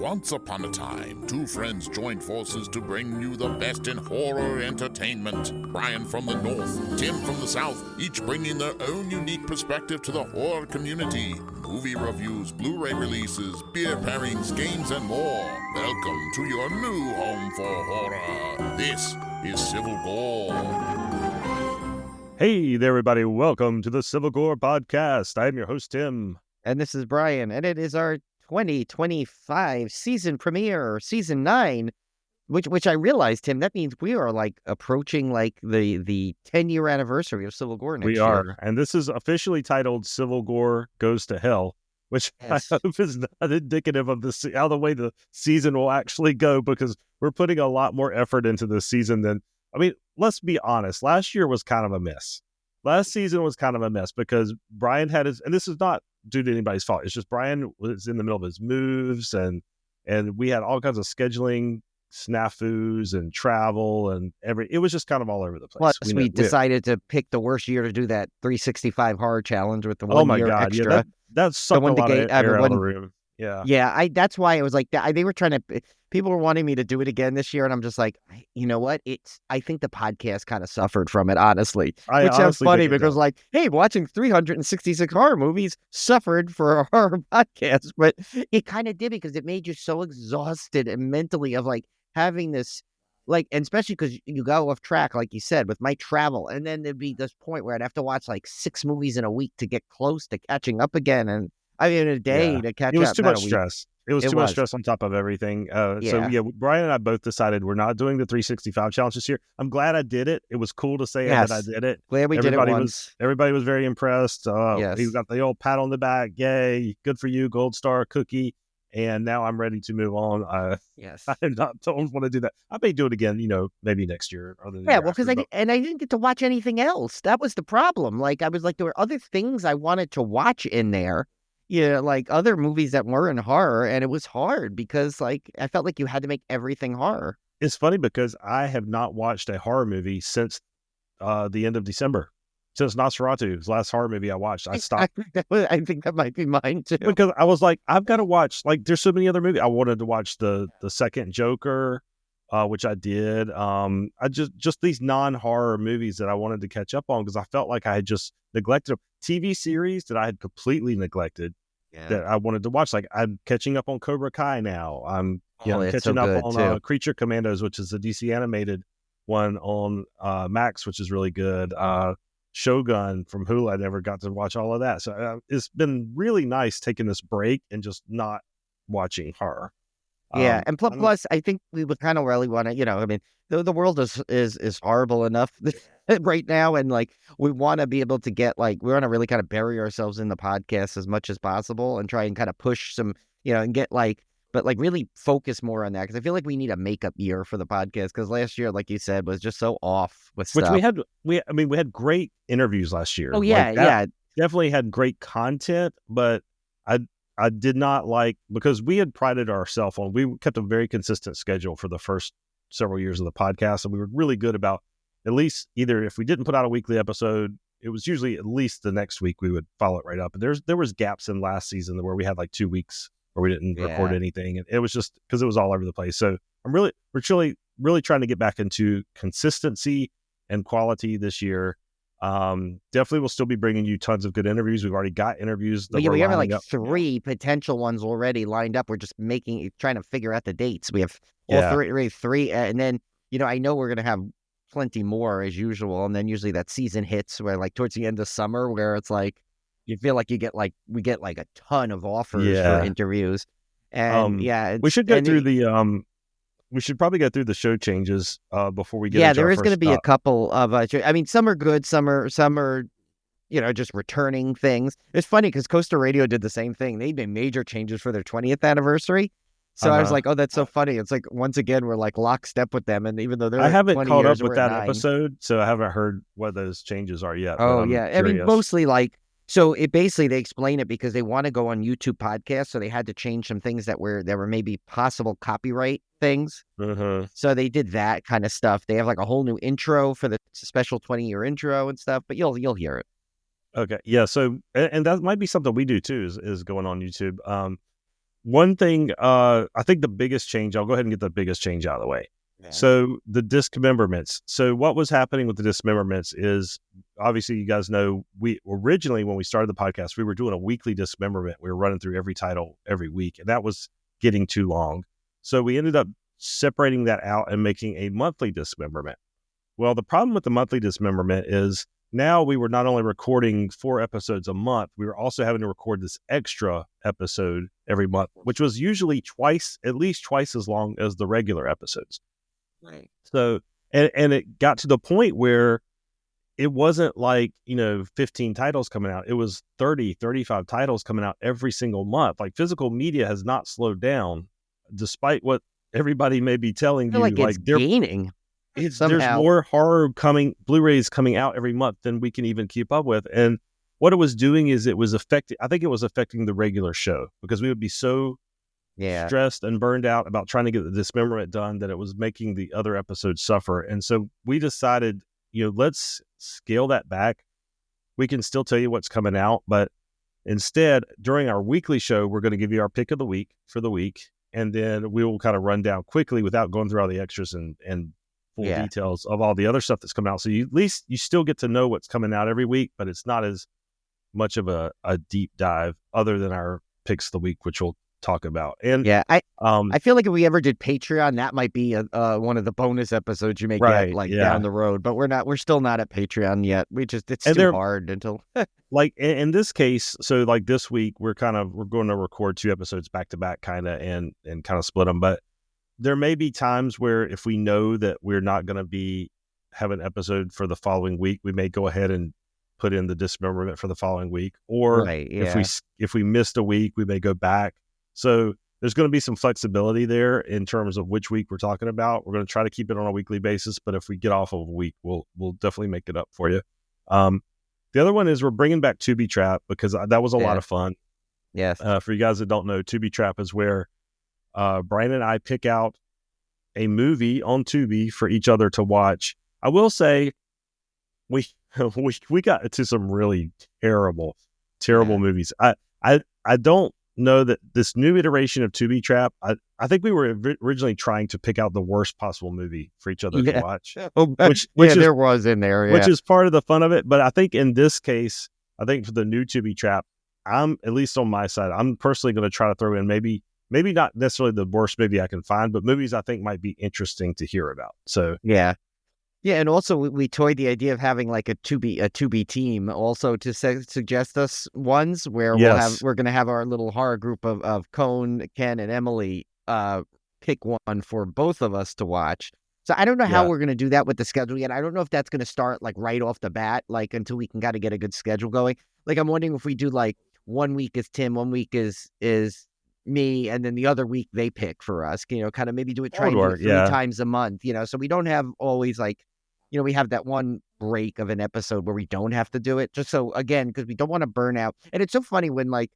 Once upon a time, two friends joined forces to bring you the best in horror entertainment. Brian from the north, Tim from the south, each bringing their own unique perspective to the horror community. Movie reviews, Blu-ray releases, beer pairings, games, and more. Welcome to your new home for horror. This is Civil Gore. Hey there, everybody. Welcome to the Civil Gore Podcast. I am your host, Tim. And this is Brian, and it is our 2025 season premiere, season 9, which I realized, Tim, that means we are like approaching like the 10-year anniversary of Civil Gore next year. We are, and this is officially titled Civil Gore Goes to Hell, which Yes. I hope is not indicative of how the way the season will actually go, because we're putting a lot more effort into this season than, I mean, let's be honest, last year was kind of a mess. Last season was kind of a mess because Brian had his, and this is not due to anybody's fault. It's just Brian was in the middle of his moves, and we had all kinds of scheduling snafus and travel and it was just kind of all over the place. Plus, we decided to pick the worst year to do that 365 horror challenge with the 1 oh my year God, extra. yeah, that sucked a lot of air out of the room. Yeah, that's why it was like that. They were trying to. People were wanting me to do it again this year, and I'm just like, you know what? I think the podcast kind of suffered from it, honestly. Which sounds funny because, like, hey, watching 366 horror movies suffered for a horror podcast, but it kind of did because it made you so exhausted and mentally of like having this, like, and especially because you go off track, like you said, with my travel, and then there'd be this point where I'd have to watch like 6 movies in a week to get close to catching up again, and I mean, a day to catch up. It was too much stress. It was too much stress on top of everything. Yeah. So, yeah, Brian and I both decided we're not doing the 365 challenge this year. I'm glad I did it. It was cool to say that I did it. Glad we did it once. Everybody was very impressed. Yes. We got the old pat on the back. Yay, good for you, gold star cookie. And now I'm ready to move on. Yes. I don't want to do that. I may do it again, maybe next year. Or the year well, because after, I didn't get to watch anything else. That was the problem. Like, I was like, there were other things I wanted to watch in there. Like other movies that weren't horror, and it was hard because, like, I felt like you had to make everything horror. It's funny because I have not watched a horror movie since the end of December. Since Nosferatu's last horror movie I watched, I stopped. I think that might be mine too. Because I was like, I've got to watch. Like, there's so many other movies. I wanted to watch the second Joker, which I did. I just these non-horror movies that I wanted to catch up on because I felt like I had just neglected them. TV series that I had completely neglected that I wanted to watch. Like, I'm catching up on Cobra Kai now. I'm catching up on Creature Commandos, which is the DC animated one on Max, which is really good. Shogun from Hulu, I never got to watch all of that. So it's been really nice taking this break and just not watching horror. Yeah, and plus, I think we would kind of really want to, I mean, the world is horrible enough right now, and like we want to be able to get we want to really kind of bury ourselves in the podcast as much as possible and try and kind of push some, and get but really focus more on that because I feel like we need a makeup year for the podcast because last year, like you said, was just so off with stuff. Which we had great interviews last year. Oh yeah, definitely had great content, but I did not because we had prided ourselves on, we kept a very consistent schedule for the first several years of the podcast. And we were really good about at least either if we didn't put out a weekly episode, it was usually at least the next week we would follow it right up. And there was gaps in last season where we had 2 weeks where we didn't record anything. And it was just because it was all over the place. So we're really trying to get back into consistency and quality this year. Definitely we'll still be bringing you tons of good interviews. We've already got interviews. We have 3 potential ones already lined up. We're just trying to figure out the dates. We have all three, and then I know we're gonna have plenty more as usual. And then usually that season hits where towards the end of summer, where it's you feel like we get a ton of offers for interviews, and we should go through we should probably go through the show changes before we get into there our is going to be stop. a couple of I mean, some are good, some are just returning things. It's funny because Coastal Radio did the same thing. They made major changes for their 20th anniversary. So I was like, oh, that's so funny. It's like, once again, we're lockstep with them. And even though they're I haven't caught up with that 9. episode, so I haven't heard what those changes are yet. Oh, yeah. Curious. I mean, mostly so it basically, they explain it because they want to go on YouTube podcasts. So they had to change some things that were maybe possible copyright things. So they did that kind of stuff. They have a whole new intro for the special 20-year intro and stuff, but you'll hear it. Okay. Yeah. So, and that might be something we do too, is going on YouTube. one thing, I think the biggest change, I'll go ahead and get the biggest change out of the way. Yeah. So the dismemberments. So what was happening with the dismemberments is, obviously you guys know, we originally, when we started the podcast, we were doing a weekly dismemberment. We were running through every title every week, and that was getting too long. So we ended up separating that out and making a monthly dismemberment. Well, the problem with the monthly dismemberment is now we were not only recording 4 episodes a month, we were also having to record this extra episode every month, which was usually at least twice as long as the regular episodes. Right. So, and it got to the point where it wasn't like, 15 titles coming out. It was 30, 35 titles coming out every single month. Like, physical media has not slowed down, despite what everybody may be telling you. Like it's gaining. There's more horror Blu-rays coming out every month than we can even keep up with. And what it was doing is it was affecting the regular show, because we would be so stressed and burned out about trying to get the dismemberment done that it was making the other episodes suffer. And so we decided, let's scale that back. We can still tell you what's coming out, but instead, during our weekly show, we're going to give you our pick of the week for the week. And then we will kind of run down quickly without going through all the extras and full details of all the other stuff that's coming out. So at least you still get to know what's coming out every week, but it's not as much of a deep dive other than our picks of the week, which we'll talk about. And I feel like if we ever did Patreon, that might be one of the bonus episodes you may get down the road, but we're still not at Patreon yet. It's too hard until like in this case. So like this week, we're going to record 2 episodes back to back and kind of split them. But there may be times where if we know that we're not going to have an episode for the following week, we may go ahead and put in the dismemberment for the following week. Or if we missed a week, we may go back. So there's going to be some flexibility there in terms of which week we're talking about. We're going to try to keep it on a weekly basis, but if we get off of a week, we'll definitely make it up for you. The other one is we're bringing back Tubi Trap, because that was a lot of fun. Yes. For you guys that don't know, Tubi Trap is where Brian and I pick out a movie on Tubi for each other to watch. I will say we got into some really terrible movies. I don't know that this new iteration of Tubi Trap, I think we were originally trying to pick out the worst possible movie for each other to watch. Which there was in there, which is part of the fun of it. But I think in this case, for the new Tubi Trap, I'm, at least on my side, I'm personally going to try to throw in maybe not necessarily the worst movie I can find, but movies I think might be interesting to hear about. So yeah, and also we toyed the idea of having like a Tubi team also to suggest us ones where we're going to have our little horror group of Cone, Ken, and Emily pick one for both of us to watch. So I don't know how we're going to do that with the schedule yet. I don't know if that's going to start like right off the bat, like until we can kind of get a good schedule going. Like I'm wondering if we do like 1 week is Tim, 1 week is me, and then the other week they pick for us, kind of maybe do it 3 times a month, so we don't have always like, we have that one break of an episode where we don't have to do it, just so, again, because we don't want to burn out. And it's so funny when like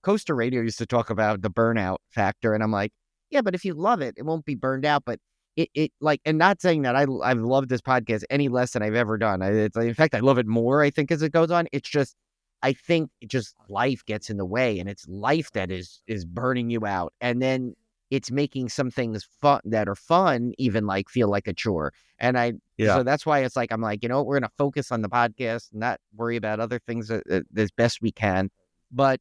Coaster Radio used to talk about the burnout factor, and I'm like, yeah, but if you love it, it won't be burned out. But it like, and not saying that I've loved this podcast any less than I've ever done. In fact, I love it more, I think, as it goes on. It's just, I think just life gets in the way, and it's life that is burning you out. And then it's making some things that are fun even like feel like a chore. And so that's why it's like, I'm like, we're going to focus on the podcast, not worry about other things as best we can. But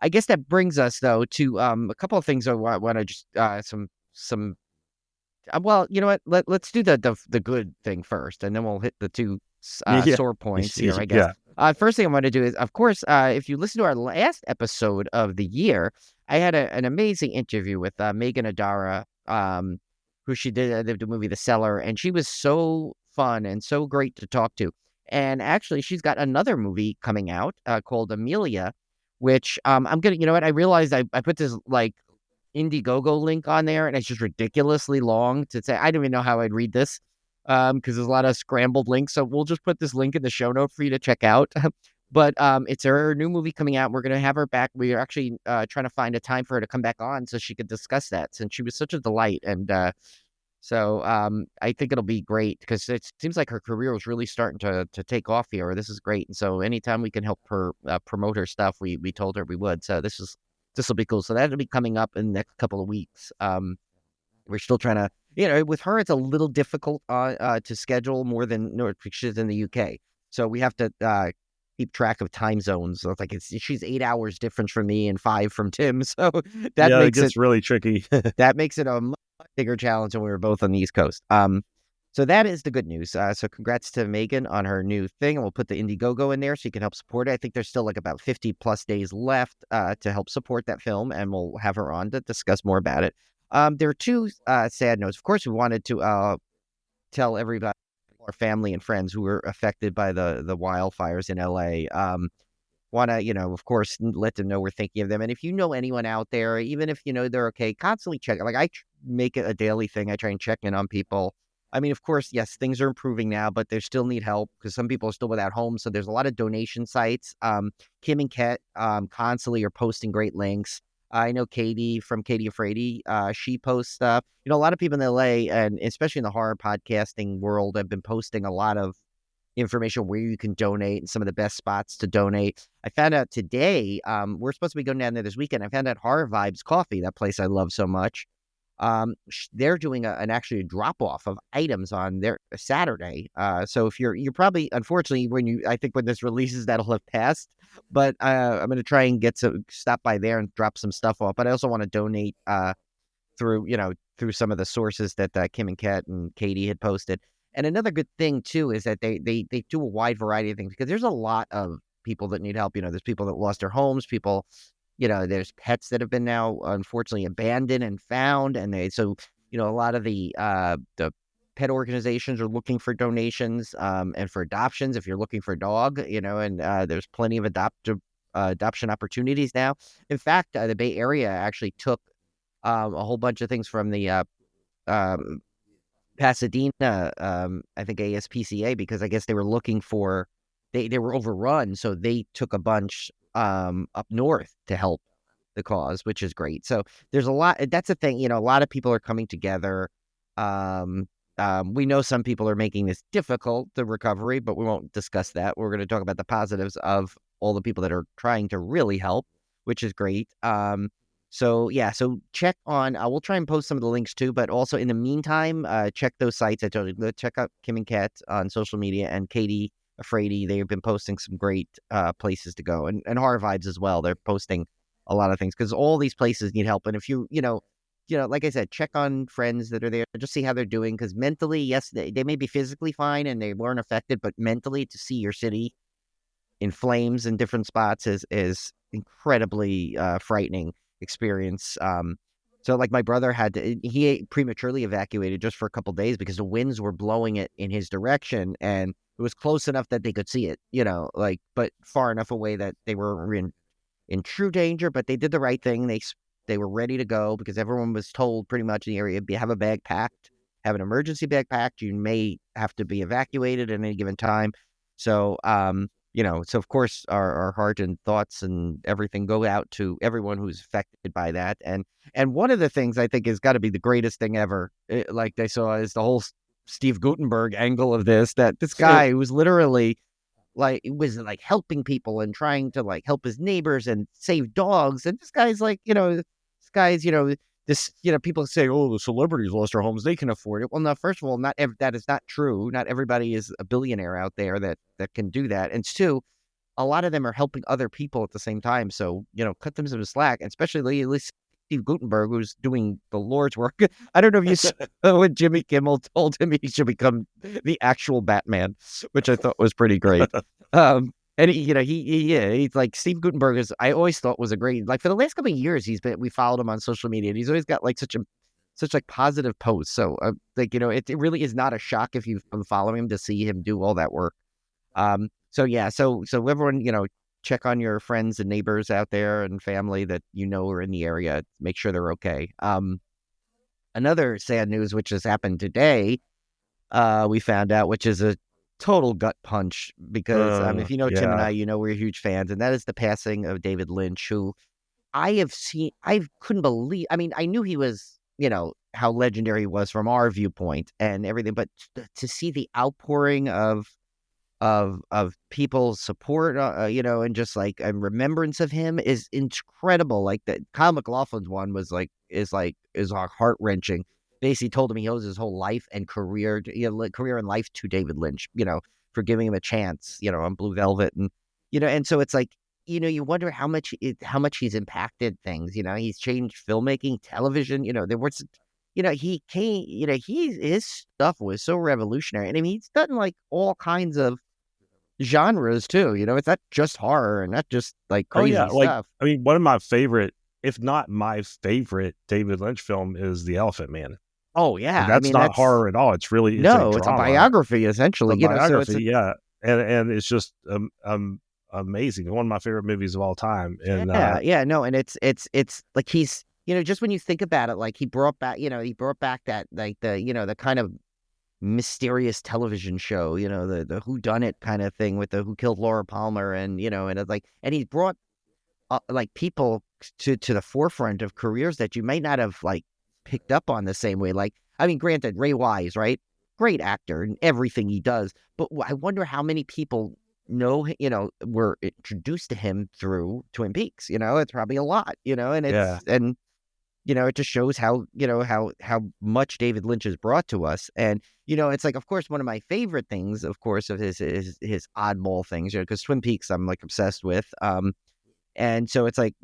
I guess that brings us though to a couple of things I want to just some. Well, you know what? Let's do the good thing first, and then we'll hit the 2 sore points here, I guess. First thing I want to do is, of course, if you listen to our last episode of the year, I had an amazing interview with Megan Adara, who she did the movie The Cellar, and she was so fun and so great to talk to. And actually, she's got another movie coming out called Amelia, which I'm going to, I realized I put this like Indiegogo link on there, and it's just ridiculously long to say. I don't even know how I'd read this because there's a lot of scrambled links. So we'll just put this link in the show note for you to check out. But it's her new movie coming out. We're going to have her back. We are actually trying to find a time for her to come back on so she could discuss that, since she was such a delight. And so I think it'll be great, because it seems like her career was really starting to take off here. This is great. And so anytime we can help her promote her stuff, we told her we would. So this is this will be cool. So that'll be coming up in the next couple of weeks. We're still trying to, with her, it's a little difficult to schedule more than she's in the UK. So we have to keep track of time zones. So it's like she's 8 hours difference from me and 5 from Tim. So that makes it really tricky. That makes it a much bigger challenge when we were both on the East Coast. So that is the good news. So congrats to Megan on her new thing. And we'll put the Indiegogo in there so you can help support it. I think there's still like about 50 plus days left to help support that film. And we'll have her on to discuss more about it. There are 2 sad notes. Of course, we wanted to tell everybody, our family and friends who were affected by the wildfires in LA. Want to, of course, let them know we're thinking of them. And if you know anyone out there, even if they're okay, constantly check. Like I make it a daily thing. I try and check in on people. I mean, of course, yes, things are improving now, but they still need help because some people are still without homes. So there's a lot of donation sites. Kim and Ket constantly are posting great links. I know Katie from Katie Afraidy, she posts stuff. A lot of people in LA, and especially in the horror podcasting world, have been posting a lot of information where you can donate and some of the best spots to donate. I found out today, we're supposed to be going down there this weekend. I found out Horror Vibes Coffee, that place I love so much. They're doing actually a drop off of items on their Saturday. So if you're probably, unfortunately, I think when this releases, that'll have passed. But I'm going to try and stop by there and drop some stuff off. But I also want to donate through some of the sources that Kim and Kat and Katie had posted. And another good thing too is that they do a wide variety of things because there's a lot of people that need help. There's people that lost their homes, people. There's pets that have been now unfortunately abandoned and found, and a lot of the pet organizations are looking for donations and for adoptions. If you're looking for a dog, and there's plenty of adoption opportunities now. In fact, the Bay Area actually took a whole bunch of things from the Pasadena, I think ASPCA, because I guess they were looking for they were overrun, so they took a bunch up north to help the cause, which is great. So there's a lot. That's the thing, a lot of people are coming together. We know some people are making this difficult, the recovery, but we won't discuss that. We're going to talk about the positives of all the people that are trying to really help, which is great. So check on, we'll try and post some of the links too, but also in the meantime, check those sites. I told you, check out Kim and Kat on social media and Katie Afraidy. They've been posting some great places to go, and Horror Vibes as well. They're posting a lot of things because all these places need help. And if you like I said, check on friends that are there, just see how they're doing. Because mentally, yes, they may be physically fine and they weren't affected, but mentally, to see your city in flames in different spots is incredibly frightening experience. So like my brother he prematurely evacuated just for a couple of days because the winds were blowing it in his direction, and it was close enough that they could see it, but far enough away that they were in true danger. But they did the right thing. They were ready to go because everyone was told pretty much in the area, have a bag packed, have an emergency bag packed. You may have to be evacuated at any given time. So, so of course our heart and thoughts and everything go out to everyone who's affected by that. And one of the things I think has got to be the greatest thing ever, like they saw, is the whole Steve Gutenberg angle of this guy who was literally helping people and trying to like help his neighbors and save dogs. And this guy's people say, oh, the celebrities lost their homes, they can afford it. Well, no, first of all, that is not true. Not everybody is a billionaire out there that can do that. And two, a lot of them are helping other people at the same time. So, cut them some slack, especially at least Steve Gutenberg, who's doing the Lord's work. I don't know if you saw when Jimmy Kimmel told him he should become the actual Batman, which I thought was pretty great. And he's like, Steve Gutenberg I always thought was a great, like for the last couple of years, we followed him on social media, and he's always got like such positive posts. So it really is not a shock if you've been following him to see him do all that work. So everyone, check on your friends and neighbors out there and family that are in the area. Make sure they're okay. Another sad news, which has happened today, we found out, which is a total gut punch because if you know Tim and I, we're huge fans, and that is the passing of David Lynch, who I couldn't believe. I mean, I knew he was, how legendary he was from our viewpoint and everything, but to see the outpouring of of people's support, and just like a remembrance of him is incredible. Like that Kyle MacLachlan's one is heart wrenching. Basically told him he owes his whole life and career, career and life to David Lynch, for giving him a chance, on Blue Velvet, and so it's like, you wonder how much he's impacted things. He's changed filmmaking, television. There was, he came, his stuff was so revolutionary, and I mean, he's done like all kinds of genres too. It's not just horror and not just like crazy stuff. I mean, one of my favorite, if not my favorite, David Lynch film is The Elephant Man. Oh yeah, and that's not horror at all. It's really it's a biography essentially. It's a biography, and it's just amazing. One of my favorite movies of all time. And and it's like he's just when you think about it, like he brought back that like the kind of mysterious television show, the whodunit kind of thing with the Who Killed Laura Palmer, and and it's like, and he's brought like people to the forefront of careers that you might not have like picked up on the same way. Like, I mean, granted, Ray Wise, right? Great actor and everything he does, but I wonder how many people know, were introduced to him through Twin Peaks. It's probably a lot, and it's and it just shows how much David Lynch has brought to us. And it's like, of course, one of my favorite things, of course, of his oddball things, because Twin Peaks I'm like obsessed with. And so it's like,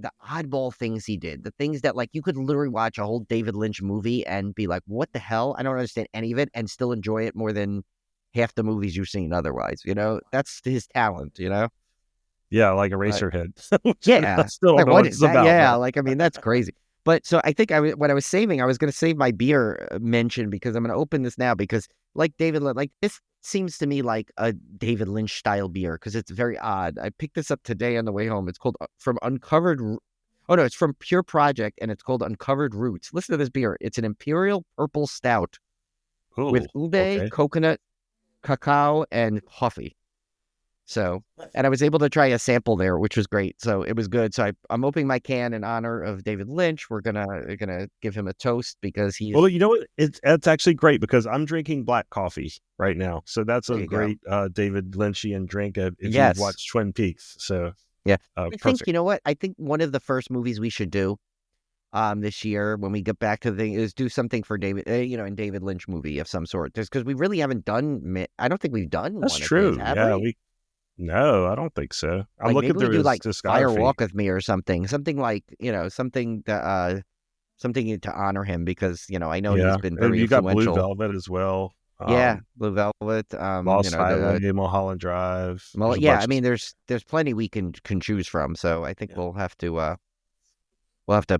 the oddball things he did, the things that like you could literally watch a whole David Lynch movie and be like, what the hell? I don't understand any of it, and still enjoy it more than half the movies you've seen otherwise. That's his talent, Yeah, like Eraserhead. Yeah. Still like, know what it's about. Yeah, like, I mean, that's crazy. But so I think when I was saving, I was going to save my beer mention, because I'm going to open this now, because like David Lynch, like this seems to me like a David Lynch style beer, because it's very odd. I picked this up today on the way home. It's called it's from Pure Project, and it's called Uncovered Roots. Listen to this beer. It's an Imperial Purple Stout with ube, coconut, cacao, and coffee. So, and I was able to try a sample there, which was great. So it was good. So I'm opening my can in honor of David Lynch. We're gonna give him a toast, because he's... Well, you know what? It's actually great, because I'm drinking black coffee right now. So that's a great David Lynchian drink if you've watched Twin Peaks. So yeah, I think, you know what? I think one of the first movies we should do this year when we get back to the thing is do something for David, in David Lynch movie of some sort. Just because we really haven't done... I don't think we've done That's one true. Of these, have we? No, I don't think so. I'm like looking through his like discography. Fire Walk with Me or something like, something to honor him, because I know he's been very influential. You got Blue Velvet as well. Blue Velvet. Lost Highway, Mulholland Drive. Well, I mean, there's plenty we can choose from. So I think we'll have to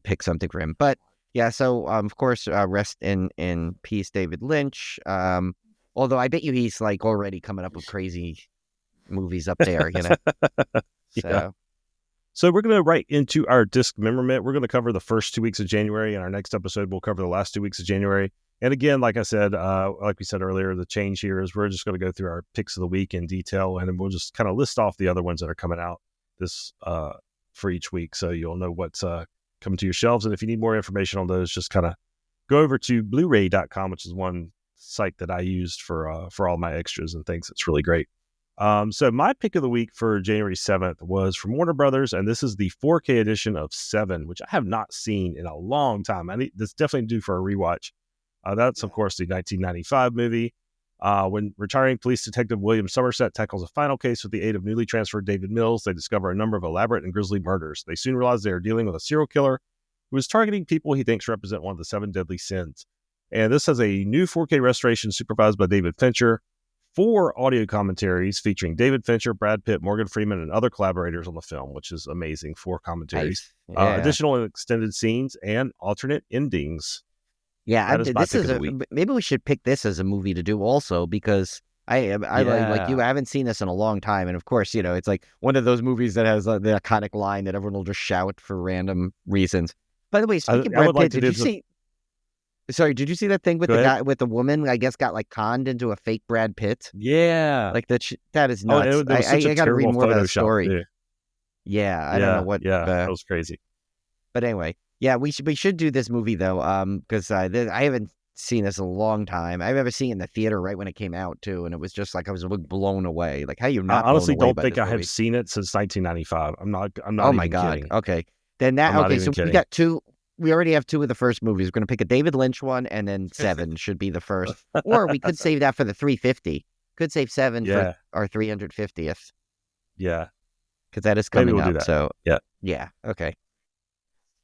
pick something for him. But yeah, so of course, rest in peace, David Lynch. Although I bet you he's like already coming up with crazy movies up there, So we're going to right into our disc memorament. We're going to cover the first 2 weeks of January, and our next episode we'll cover the last 2 weeks of January. And again, like I said, like we said earlier, the change here is we're just going to go through our picks of the week in detail, and then we'll just kind of list off the other ones that are coming out this for each week, so you'll know what's coming to your shelves. And if you need more information on those, just kind of go over to Blu-ray.com, which is one site that I used for all my extras and things. It's really great. So my pick of the week for January 7th was from Warner Brothers, and this is the 4K edition of Seven, which I have not seen in a long time. This definitely due for a rewatch. That's, of course, the 1995 movie. When retiring police detective William Somerset tackles a final case with the aid of newly transferred David Mills, they discover a number of elaborate and grisly murders. They soon realize they are dealing with a serial killer who is targeting people he thinks represent one of the 7 deadly sins. And this has a new 4K restoration supervised by David Fincher, 4 audio commentaries featuring David Fincher, Brad Pitt, Morgan Freeman, and other collaborators on the film, which is amazing. 4 commentaries, nice. Additional and extended scenes, and alternate endings. Yeah, maybe we should pick this as a movie to do also, because I like you. I haven't seen this in a long time, and of course, it's like one of those movies that has the iconic line that everyone will just shout for random reasons. By the way, speaking of Brad Pitt, did you see? Sorry, did you see that thing with the guy, with the woman? I guess got like conned into a fake Brad Pitt. Yeah, like that is nuts. I got to read more about the story. Too. Yeah, I don't know what. Yeah, that was crazy. But anyway, yeah, we should do this movie though, because I haven't seen this in a long time. I remember seeing it in the theater right when it came out too, and it was just like I was blown away. Like, how you not? I honestly blown away don't think by I this have movie? seen it since 1995. I'm not Oh my even God. kidding. Okay. Then that, I'm not okay, even so we kidding. got two. We already have two of the first movies. We're going to pick a David Lynch one, and then Seven should be the first. Or we could save that for the 350. Could save Seven for our 350th. Yeah. Because that is coming Maybe we'll up. do that. So, yeah. Okay.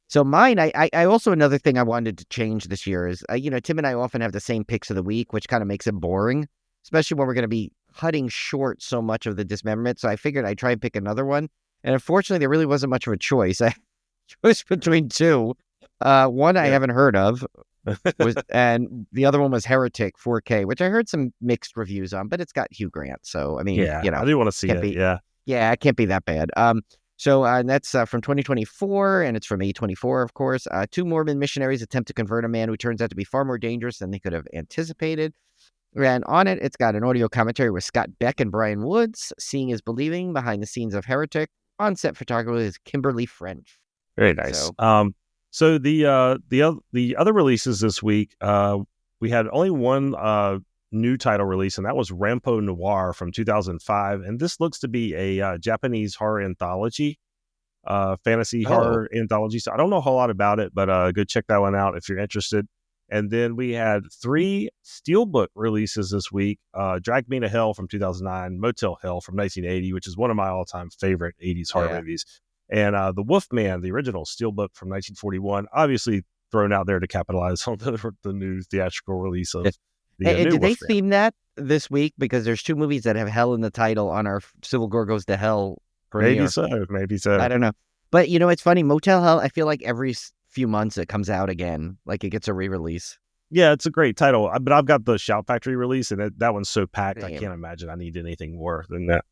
So mine, I also, another thing I wanted to change this year is, Tim and I often have the same picks of the week, which kind of makes it boring, especially when we're going to be cutting short so much of the dismemberment. So I figured I'd try and pick another one. And unfortunately, there really wasn't much of a choice. I chose between two. One I haven't heard of, and the other one was Heretic 4K, which I heard some mixed reviews on, but it's got Hugh Grant. So, I mean, I do want to see it. Yeah, it can't be that bad. So that's from 2024, and it's from A24, of course. Two Mormon missionaries attempt to convert a man who turns out to be far more dangerous than they could have anticipated. And on it, it's got an audio commentary with Scott Beck and Brian Woods. Seeing is believing. Behind the scenes of Heretic. On-set photographer is Kimberly French. Very nice. So the other releases this week, we had only one new title release, and that was Rampo Noir from 2005. And this looks to be a Japanese horror anthology, fantasy horror anthology. So I don't know a whole lot about it, but go check that one out if you're interested. And then we had 3 Steelbook releases this week. Drag Me to Hell from 2009, Motel Hell from 1980, which is one of my all-time favorite 80s horror movies. And The Wolfman, the original Steelbook from 1941, obviously thrown out there to capitalize on the new theatrical release of did they theme that this week? Because there's 2 movies that have hell in the title on our Civil Gore Goes to Hell premiere. Maybe so. I don't know. But, it's funny. Motel Hell, I feel like every few months it comes out again. Like it gets a re-release. Yeah, it's a great title. But I've got the Shout Factory release, and that one's so packed, I can't imagine I need anything more than that.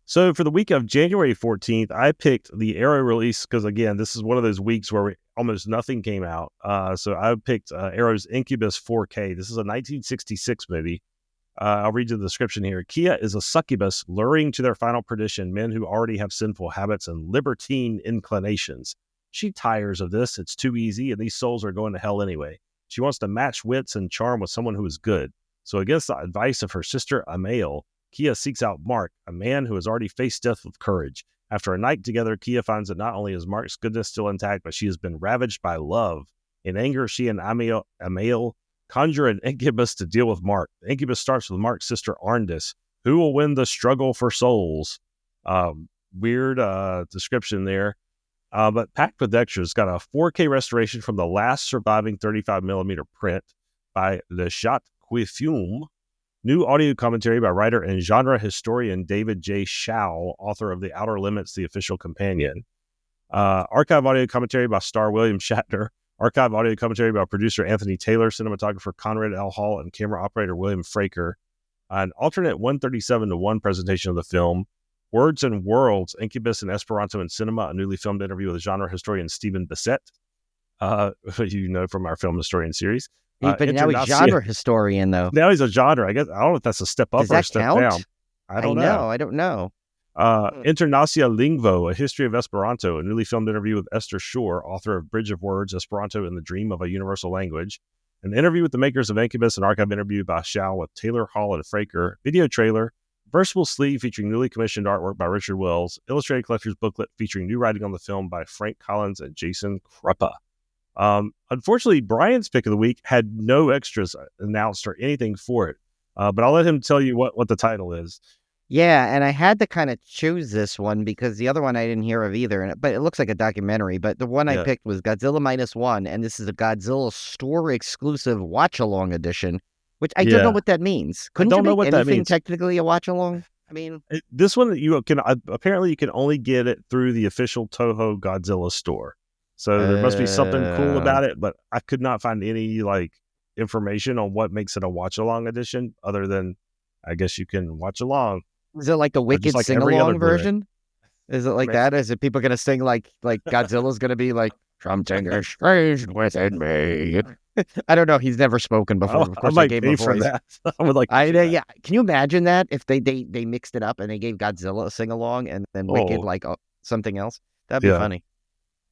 So for the week of January 14th, I picked the Arrow release because, again, this is one of those weeks where almost nothing came out. So I picked Arrow's Incubus 4K. This is a 1966 movie. I'll read you the description here. Kia is a succubus luring to their final perdition men who already have sinful habits and libertine inclinations. She tires of this. It's too easy, and these souls are going to hell anyway. She wants to match wits and charm with someone who is good. So against the advice of her sister Amael, Kia seeks out Mark, a man who has already faced death with courage. After a night together, Kia finds that not only is Mark's goodness still intact, but she has been ravaged by love. In anger, she and Amael conjure an incubus to deal with Mark. The incubus starts with Mark's sister Arndis. Who will win the struggle for souls? Weird description there. But packed with extras, got a 4K restoration from the last surviving 35mm print by Le Chat Qui Fume. New audio commentary by writer and genre historian David J. Schau, author of The Outer Limits, the official companion. Archive audio commentary by star William Shatner. Archive audio commentary by producer Anthony Taylor, cinematographer Conrad L. Hall, and camera operator William Fraker. An alternate 137-1 presentation of the film. Words and Worlds, Incubus and Esperanto in Cinema, a newly filmed interview with genre historian Stephen Bissett, from our film historian series. But now he's genre historian, though. Now he's a genre. I guess I don't know if that's a step up or a step down. I don't know. I don't know. Internacia Lingvo, a history of Esperanto, a newly filmed interview with Esther Shore, author of Bridge of Words, Esperanto and the Dream of a Universal Language. An interview with the makers of Incubus, an archive interview by Schau with Taylor, Hall, and Fraker. Video trailer. Versatile sleeve featuring newly commissioned artwork by Richard Wells. Illustrated collector's booklet featuring new writing on the film by Frank Collins and Jason Kruppa. Unfortunately, Brian's pick of the week had no extras announced or anything for it. But I'll let him tell you what the title is. Yeah, and I had to kind of choose this one because the other one I didn't hear of either. But it looks like a documentary. But the one I picked was Godzilla -1, and this is a Godzilla store exclusive watch-along edition. Which I don't know what that means. Couldn't you make anything technically a watch along? I mean, this one you can apparently you can only get it through the official Toho Godzilla store. So there must be something cool about it, but I could not find any information on what makes it a watch along edition, other than I guess you can watch along. Is it like the Wicked sing along version? Is it like that? Is it people gonna sing like Godzilla's gonna be like something is strange within me? I don't know. He's never spoken before. Of course, I might pay for that. I would like. Yeah. Can you imagine that if they mixed it up and they gave Godzilla a sing along and then Wicked something else? That'd be funny.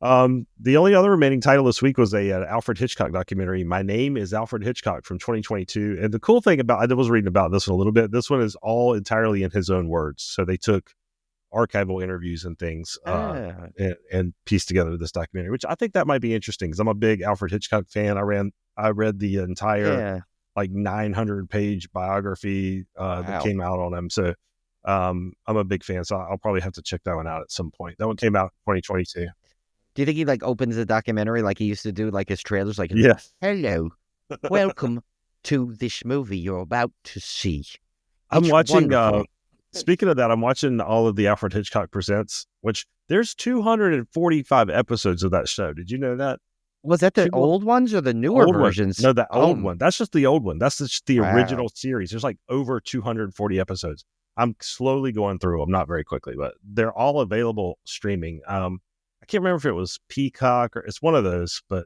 The only other remaining title this week was a Alfred Hitchcock documentary. My Name is Alfred Hitchcock from 2022. And the cool thing about, I was reading about this one a little bit. This one is all entirely in his own words. So they took archival interviews and things and pieced together this documentary, which I think that might be interesting because I'm a big Alfred Hitchcock fan. I read the entire 900-page biography that came out on him. So I'm a big fan. So I'll probably have to check that one out at some point. That one came out in 2022. Do you think he opens the documentary like he used to do, like his trailers? Like, yes. Hello, welcome to this movie you're about to see. I'm watching, speaking of that, I'm watching all of the Alfred Hitchcock Presents, which there's 245 episodes of that show. Did you know that? Was that the old ones or the newer versions? No, the old one. That's just the old one. That's just the original series. There's over 240 episodes. I'm slowly going through them, not very quickly, but they're all available streaming. I can't remember if it was Peacock or it's one of those, but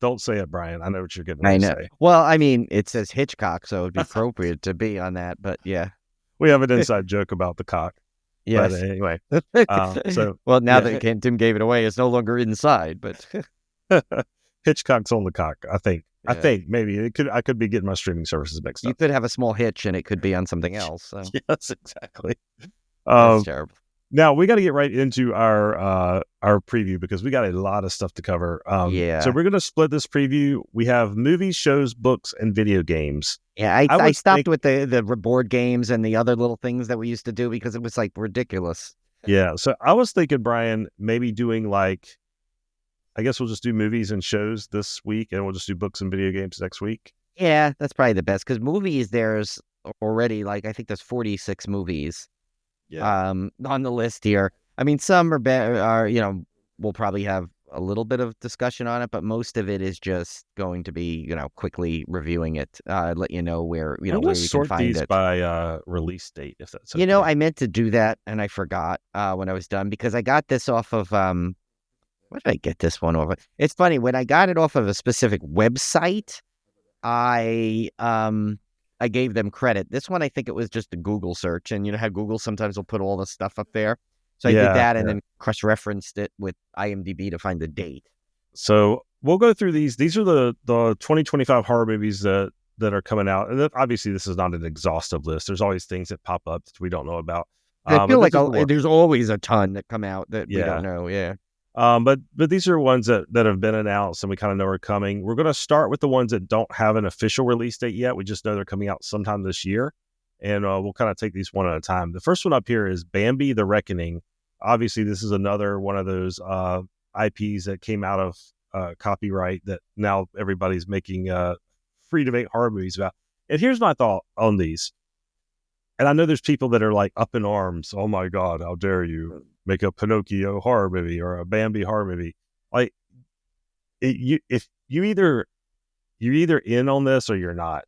don't say it, Brian. I know what you're getting ready to say. Well, I mean, it says Hitchcock, so it'd be appropriate to be on that, but yeah. We have an inside joke about the cock. Yes. But anyway. Well, now that Tim gave it away, it's no longer inside, but Hitchcock's on the cock, I think. Yeah. I think maybe I could be getting my streaming services mixed up. You could have a small hitch and it could be on something else. So. Yes, exactly. That's terrible. Now we got to get right into our preview because we got a lot of stuff to cover. So we're going to split this preview. We have movies, shows, books, and video games. Yeah, I stopped with the board games and the other little things that we used to do because it was ridiculous. Yeah, so I was thinking, Brian, maybe doing I guess we'll just do movies and shows this week, and we'll just do books and video games next week. Yeah, that's probably the best because movies, there's already I think there's 46 movies. Yeah. On the list here. I mean, some are we'll probably have a little bit of discussion on it, but most of it is just going to be, quickly reviewing it, let you know where, where you can find these it. by release date, if that's okay. I meant to do that and I forgot when I was done because I got this off of, where did I get this one off of? It's funny, when I got it off of a specific website, I gave them credit. This one, I think it was just a Google search. And you know how Google sometimes will put all the stuff up there? So I did that and then cross-referenced it with IMDb to find the date. So we'll go through these. These are the 2025 horror movies that are coming out. And obviously, this is not an exhaustive list. There's always things that pop up that we don't know about. I feel like there's always a ton that come out that we don't know. Yeah. But these are ones that have been announced and we kind of know are coming. We're going to start with the ones that don't have an official release date yet. We just know they're coming out sometime this year, and we'll kind of take these one at a time. The first one up here is Bambi: The Reckoning. Obviously, this is another one of those IPs that came out of copyright that now everybody's making free to make horror movies about. And here's my thought on these. And I know there's people that are up in arms. Oh my God, how dare you make a Pinocchio horror movie or a Bambi horror movie? If you're either in on this or you're not.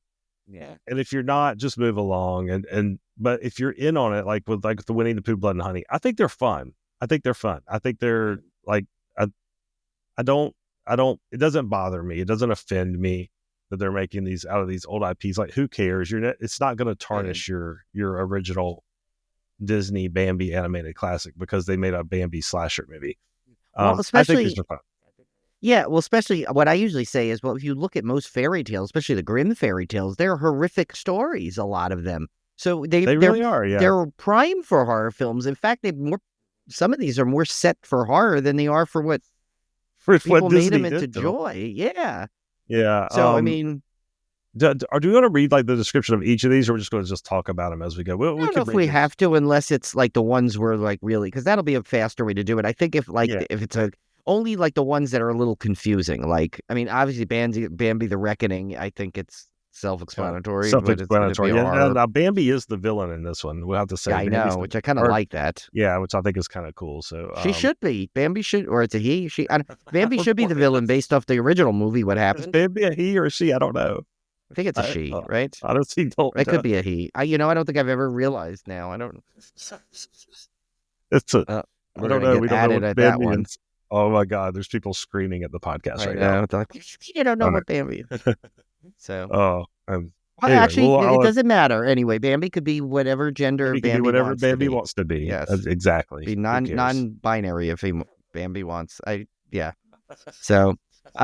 Yeah. And if you're not, just move along. But if you're in on it, with the Winnie the Pooh, Blood and Honey, I think they're fun. I think they're I don't. It doesn't bother me. It doesn't offend me that they're making these out of these old IPs. Who cares? It's not going to tarnish your original Disney Bambi animated classic because they made a Bambi slasher movie. Well, especially, I think these are fun. Yeah, well, especially what I usually say is, if you look at most fairy tales, especially the Grimm fairy tales, they're horrific stories, a lot of them. So they really are. Yeah, they're prime for horror films. In fact, some of these are more set for horror than they are for what people made them into joy. Yeah. Yeah. So I mean, do we want to read the description of each of these, or we're just going to talk about them as we go? I don't know if we have to, unless it's the ones where really, because that'll be a faster way to do it. I think if it's only the ones that are a little confusing. Obviously Bambi the Reckoning, I think it's self-explanatory. Self-explanatory. Now Bambi is the villain in this one. We'll have to say. Yeah, I know, which I kind of like that. Yeah, which I think is kind of cool. So she should be. Bambi should, or it's a he. Bambi should be the villain based off the original movie. What happened? Is Bambi a he or a she? I don't know. I think it's a she, right? I don't see. It could be a he. I don't think I've ever realized now. I don't. It's a. I don't know. We don't know what Bambi is. Oh my God! There's people screaming at the podcast right now. You don't know what Bambi is. So. Anyway, actually, it doesn't matter. Anyway, Bambi could be whatever gender Bambi wants to be. Yes, exactly. Be non-binary if Bambi wants. Yeah. So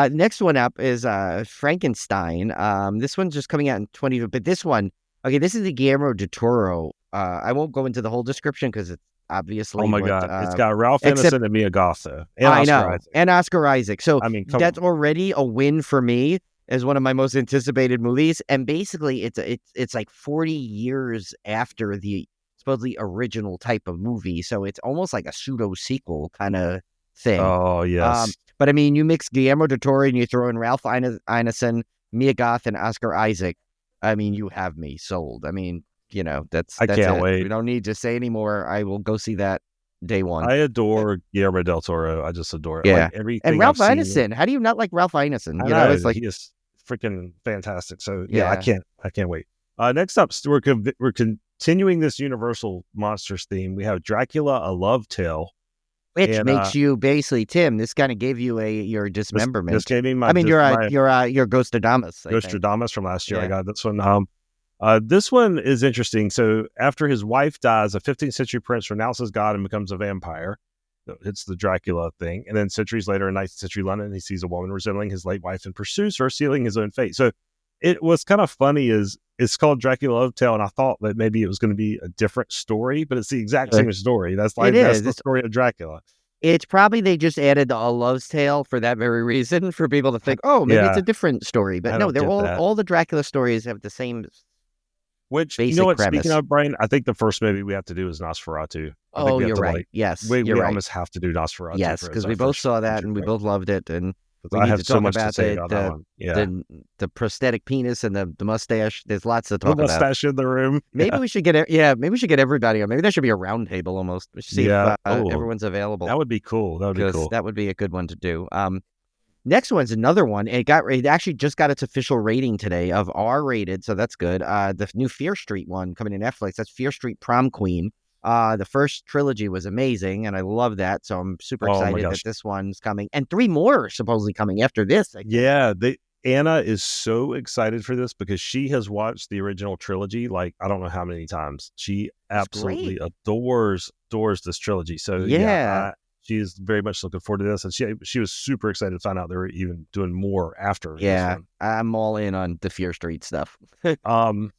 next one up is Frankenstein. This one's just coming out in 20, but this one, okay, this is the Guillermo del Toro. I won't go into the whole description because it's obviously. Oh my God. It's got Ralph Ineson and Mia Goth, and Oscar Isaac. And Oscar Isaac. So I mean, that's already a win for me as one of my most anticipated movies. And basically it's like 40 years after the supposedly original type of movie. So it's almost like a pseudo sequel kind of thing. Oh, yes. But I mean, you mix Guillermo del Toro and you throw in Ralph Ineson, Mia Goth, and Oscar Isaac. I mean, you have me sold. I mean, that's I can't it. wait. We don't need to say anymore. I will go see that day one. I adore Guillermo del Toro. I just adore it. Yeah. Like everything. And Ralph Ineson. How do you not like Ralph Ineson? I know, it's like he is freaking fantastic. So yeah, I can't wait. Next up, we're continuing this Universal Monsters theme. We have Dracula: A Love Tale. Which makes you basically, Tim, this kind of gave you your dismemberment. This gave me my. I mean, you're Ghostradamus. Ghostradamus from last year. Yeah. I got this one. This one is interesting. So after his wife dies, a 15th century prince renounces God and becomes a vampire. It's the Dracula thing. And then centuries later in 19th century London, he sees a woman resembling his late wife and pursues her, sealing his own fate. So it was kind of funny is it's called Dracula Love Tale, and I thought that maybe it was going to be a different story, but it's the exact same story. That's the story of Dracula. It's probably they just added a love's tale for that very reason, for people to think, oh, maybe it's a different story. But no, they're all the Dracula stories have the same basic premise. Speaking of, Brian, I think the first movie we have to do is Nosferatu. Oh, you're right. Yes, we almost have to do Nosferatu. Yes, because we both saw that and we both loved it, and we I need have to so talk much about to say about that one. Yeah, the prosthetic penis and the mustache. There's lots to talk about. The mustache in the room. Maybe we should get everybody on. Maybe there should be a round table almost. We should see if everyone's available. That would be cool. That would be a good one to do. Next one's another one. It actually just got its official rating today of R-rated, so that's good. The new Fear Street one coming to Netflix. That's Fear Street Prom Queen. The first trilogy was amazing, and I love that. So I'm super excited that this one's coming, and 3 more are supposedly coming after this. Yeah, Anna is so excited for this because she has watched the original trilogy like I don't know how many times. She absolutely adores this trilogy. So she's very much looking forward to this, and she was super excited to find out they were even doing more after. Yeah, I'm all in on the Fear Street stuff.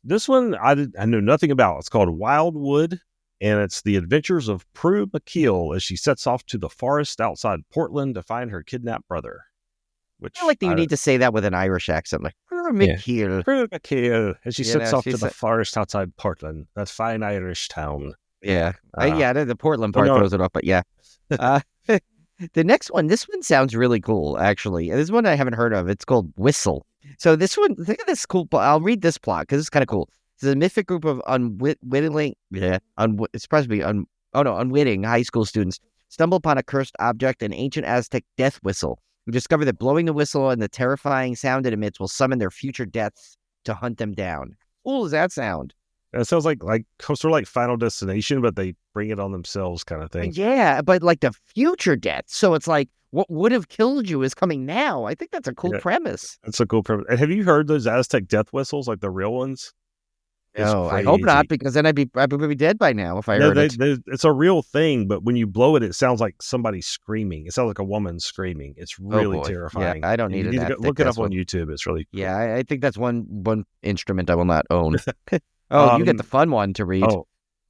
This one I know nothing about. It's called Wildwood. And it's the adventures of Prue McKeel as she sets off to the forest outside Portland to find her kidnapped brother. Which I feel like you need to say that with an Irish accent, like Prue McKeel. Yeah. Prue McKeel as she sets off to the forest outside Portland, that fine Irish town. Yeah, the Portland part throws it off, but yeah. The next one, this one sounds really cool, actually. This one I haven't heard of. It's called Whistle. So this one, think of this cool. I'll read this plot because it's kind of cool. It's a mythic group of unwitting high school students stumble upon a cursed object, an ancient Aztec death whistle. We discover that blowing the whistle and the terrifying sound it emits will summon their future deaths to hunt them down. Cool does that sound? It sounds like sort of like Final Destination, but they bring it on themselves kind of thing. Yeah, but like the future death. So it's like what would have killed you is coming now. I think that's a cool premise. That's a cool premise. And have you heard those Aztec death whistles, like the real ones? No, I hope not, because then I'd be dead by now if I heard it. It's a real thing, but when you blow it, it sounds like somebody screaming. It sounds like a woman screaming. It's really terrifying. Yeah, I don't need it. You need to look it up on YouTube. It's really cool. Yeah, I think that's one instrument I will not own. You get the fun one to read.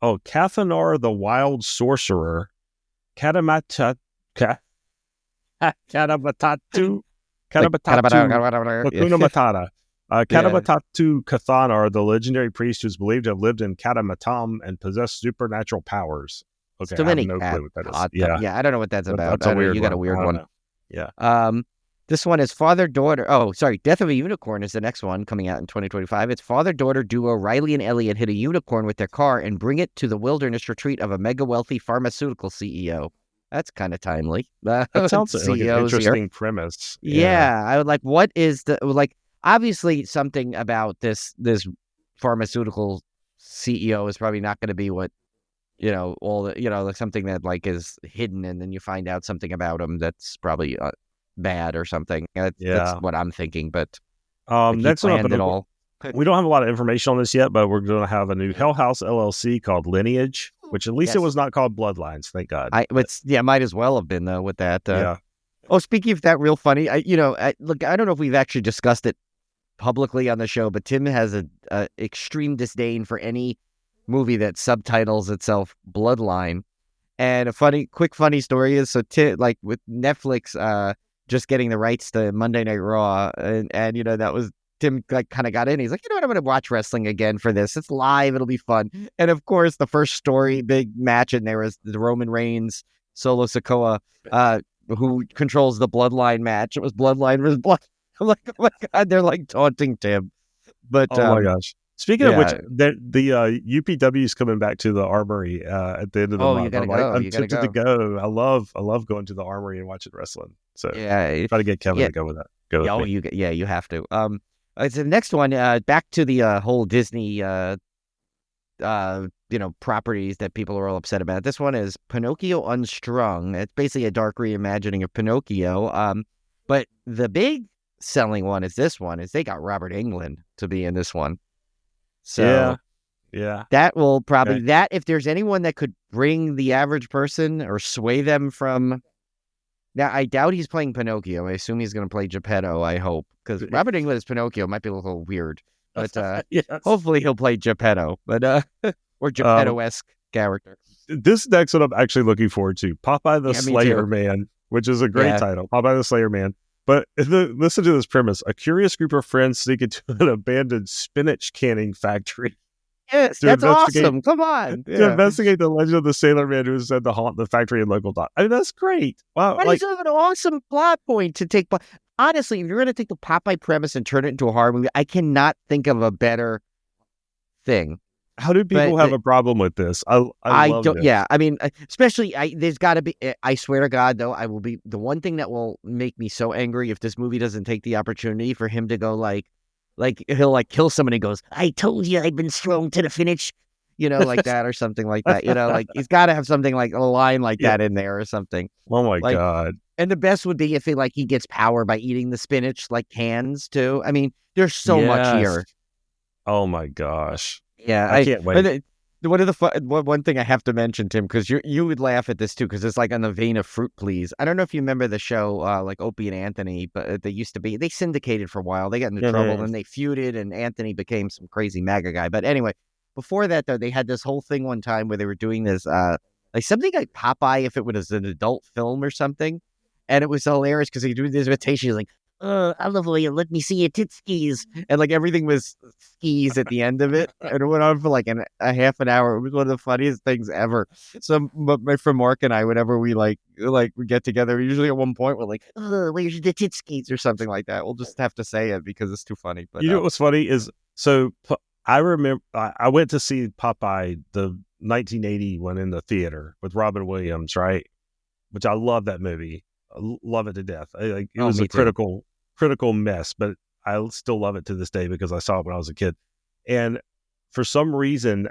Cathanar the Wild Sorcerer, Katamatatu, Makuna Matata. Katamatatu Cathanar, the legendary priest who's believed to have lived in Katamatam and possessed supernatural powers. Okay, I have no clue what that is. Yeah, I don't know what that's about. That's a weird one. You got a weird one. Yeah. This one is father-daughter. Oh, sorry. Death of a Unicorn is the next one coming out in 2025. It's father-daughter duo Riley and Elliot hit a unicorn with their car and bring it to the wilderness retreat of a mega-wealthy pharmaceutical CEO. That's kind of timely. That sounds like an interesting premise. Yeah. I would like, what is obviously something about this pharmaceutical CEO is probably not going to be what, something that is hidden, and then you find out something about him that's probably bad or something. That's what I'm thinking, but next one up, we don't have a lot of information on this yet, but we're going to have a new Hell House LLC called Lineage, which at least it was not called Bloodlines, thank God. Might as well have been though with that. Oh, speaking of that, real funny. Look, I don't know if we've actually discussed it publicly on the show, but Tim has a extreme disdain for any movie that subtitles itself Bloodline. And a quick funny story is, so like with Netflix just getting the rights to Monday Night Raw, and that was Tim like kind of got in. He's like, you know what, I'm going to watch wrestling again for this. It's live, it'll be fun. And of course, the first story big match in there was the Roman Reigns Solo Sikoa, who controls the Bloodline match. It was Bloodline versus Blood. I'm like, oh my God, they're like taunting Tim. But oh my gosh. Speaking of which, the UPW is coming back to the Armory at the end of the month. I'm tempted to go. I love going to the Armory and watching wrestling. So try to get Kevin to go with that. You have to. So the next one, back to the whole Disney, properties that people are all upset about. This one is Pinocchio Unstrung. It's basically a dark reimagining of Pinocchio. But the big selling one is this one. Is they got Robert Englund to be in this one. So yeah, that will probably that if there's anyone that could bring the average person or sway them from. Now, I doubt he's playing Pinocchio. I assume he's going to play Geppetto, I hope, because Robert Englund as Pinocchio might be a little weird. But hopefully he'll play Geppetto, or Geppetto-esque character. This next one I'm actually looking forward to. Popeye the Slayer Man, which is a great title. Popeye the Slayer Man. But listen to this premise. A curious group of friends sneak into an abandoned spinach canning factory. Yes, that's awesome. Come on. To investigate the legend of the sailor man who is said to haunt the factory in local dock. I mean, that's great. Wow. That is an awesome plot point to take. Honestly, if you're going to take the Popeye premise and turn it into a horror movie, I cannot think of a better thing. How do people have a problem with this? I love don't. This. Yeah, I mean, especially there's got to be. I swear to God, though, I will be the one thing that will make me so angry if this movie doesn't take the opportunity for him to go like he'll like kill somebody. Goes, I told you I'd been strong to the finish, like that or something like that. Like he's got to have something like a line like that in there or something. Oh my God! And the best would be if he gets power by eating the spinach like cans too. I mean, there's so much here. Oh my gosh. Yeah, I can't wait. One thing I have to mention, Tim, because you would laugh at this too, because it's like on the vein of Fruit Please. I don't know if you remember the show, like Opie and Anthony, but they syndicated for a while. They got into trouble and they feuded, and Anthony became some crazy MAGA guy. But anyway, before that though, they had this whole thing one time where they were doing this, like something like Popeye, if it was an adult film or something, and it was hilarious because he do this imitation. He's like, I love the way you let me see your tit skis. And like everything was skis at the end of it. And it went on for like a half an hour. It was one of the funniest things ever. So my friend Mark and I, whenever we we get together, usually at one point we're like, where's the tit skis or something like that. We'll just have to say it because it's too funny. But you know what's funny is, so I remember I went to see Popeye, the 1980 one in the theater with Robin Williams, right? Which I love that movie. I love it to death. It was a critical mess, but I still love it to this day because I saw it when I was a kid. And for some reason,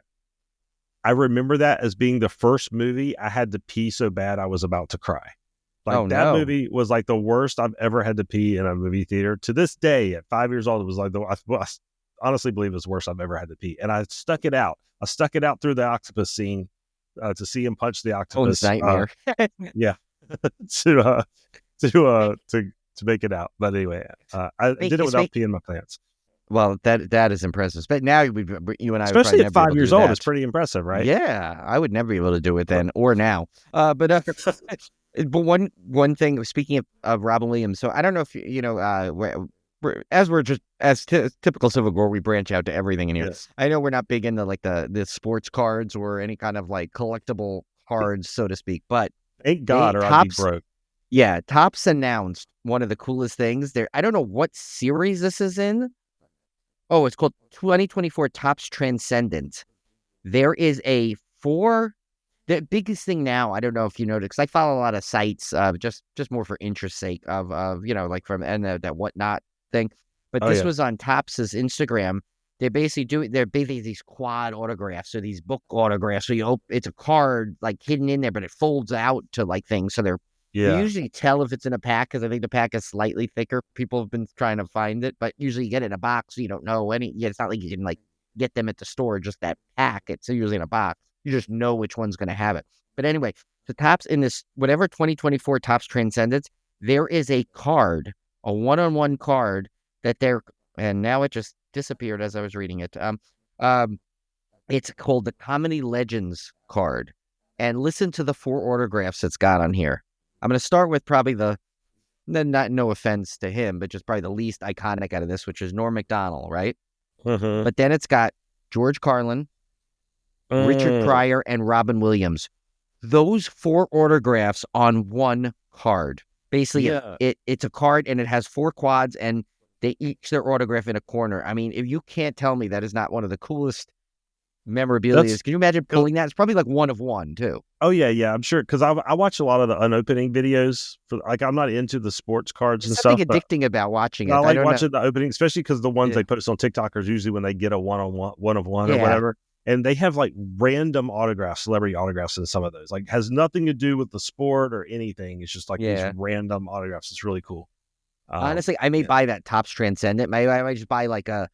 I remember that as being the first movie I had to pee so bad I was about to cry. That movie was like the worst I've ever had to pee in a movie theater. To this day, at 5 years old, it was like I honestly believe it was the worst I've ever had to pee. And I stuck it out. I stuck it out through the octopus scene to see him punch the octopus. Nightmare. Yeah. to make it out. But anyway, I did it without peeing my pants. Well, that is impressive. But now you and I, especially at 5 years old, it's pretty impressive, right? Yeah, I would never be able to do it then or now. But one thing, speaking of Robin Williams, so I don't know if as typical Civil War, we branch out to everything in here. Yes. I know we're not big into like the sports cards or any kind of like collectible cards, so to speak, but thank God, or I'd be broke. Yeah, Topps announced one of the coolest things there. I don't know what series this is in. Oh, it's called 2024 Topps Transcendent. There is the biggest thing now. I don't know if you noticed, because I follow a lot of sites, just more for interest sake of like from that whatnot thing. But this was on Topps's Instagram. They're basically these quad autographs or these book autographs. So it's a card like hidden in there, but it folds out to like things. So you usually tell if it's in a pack, because I think the pack is slightly thicker. People have been trying to find it, but usually you get it in a box, so you don't know any. Yeah, it's not like you can like get them at the store, just that pack. It's usually in a box. You just know which one's going to have it. But anyway, the Topps in this whatever 2024 Topps Transcendence, there is a card, a one-on-one card that and now it just disappeared as I was reading it. It's called the Comedy Legends card. And listen to the 4 autographs it's got on here. I'm going to start with probably no offense to him, but just probably the least iconic out of this, which is Norm Macdonald, right? Mm-hmm. But then it's got George Carlin, Richard Pryor, and Robin Williams. Those 4 autographs on one card. Basically, it's a card and it has 4 quads and they each their autograph in a corner. I mean, if you can't tell me that is not one of the coolest memorabilia. Can you imagine pulling that? It's probably like one of one too. Oh yeah, I'm sure, because I watch a lot of the unopening videos. I'm not into the sports cards and stuff. There's something addicting about watching it. I like watching the opening, especially because the ones they post on TikTok are usually when they get a one of one or whatever, and they have like random autographs, celebrity autographs in some of those. Like has nothing to do with the sport or anything. It's just like these random autographs. It's really cool. Honestly, I may buy that Topps Transcendent. Maybe I might just buy like a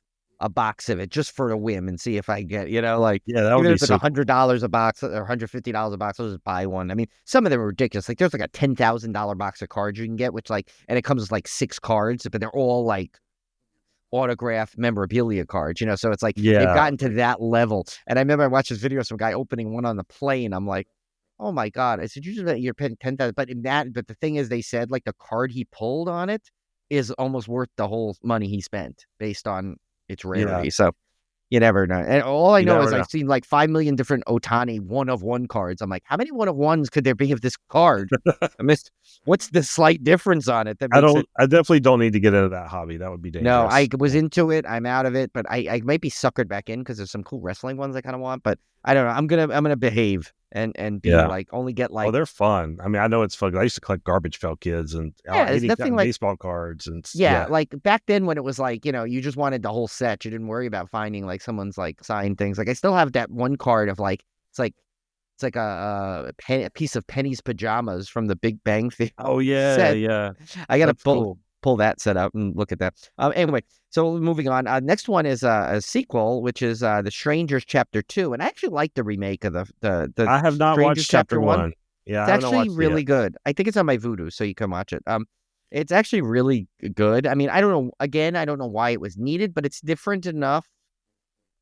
box of it just for the whim and see if I get, that would be like $100 a box or $150 a box. I'll just buy one. I mean, some of them are ridiculous. Like there's like a $10,000 box of cards you can get, which and it comes with like 6 cards, but they're all like autographed memorabilia cards, so it's like they've gotten to that level. And I remember I watched this video of some guy opening one on the plane. I'm like, oh my God. I said, you just you're paying $10,000. But the thing is, they said like the card he pulled on it is almost worth the whole money he spent based on its rarity. So you never know. And all I know is I've seen like 5 million different Ohtani one-of-one cards. I'm like, how many one-of-ones could there be of this card? I missed. What's the slight difference on it? I definitely don't need to get into that hobby. That would be dangerous. No, I was into it. I'm out of it, but I might be suckered back in because there's some cool wrestling ones I kind of want. But I don't know. I'm gonna behave and be like only get like. Oh, they're fun. I mean, I know it's fun. I used to collect Garbage Pail Kids and it's nothing like baseball cards and like back then when it was like you just wanted the whole set. You didn't worry about finding like someone's like signed things. Like I still have that one card of like it's like a piece of Penny's pajamas from the Big Bang Theory. Oh yeah, set. yeah. I gotta pull that set up and look at that. Anyway, so moving on. Next one is a sequel, which is The Strangers Chapter 2, and I actually like the remake of the. I have not Strangers watched Chapter 1. Yeah, it's actually really good. I think it's on my Vudu, so you can watch it. It's actually really good. I mean, I don't know. Again, I don't know why it was needed, but it's different enough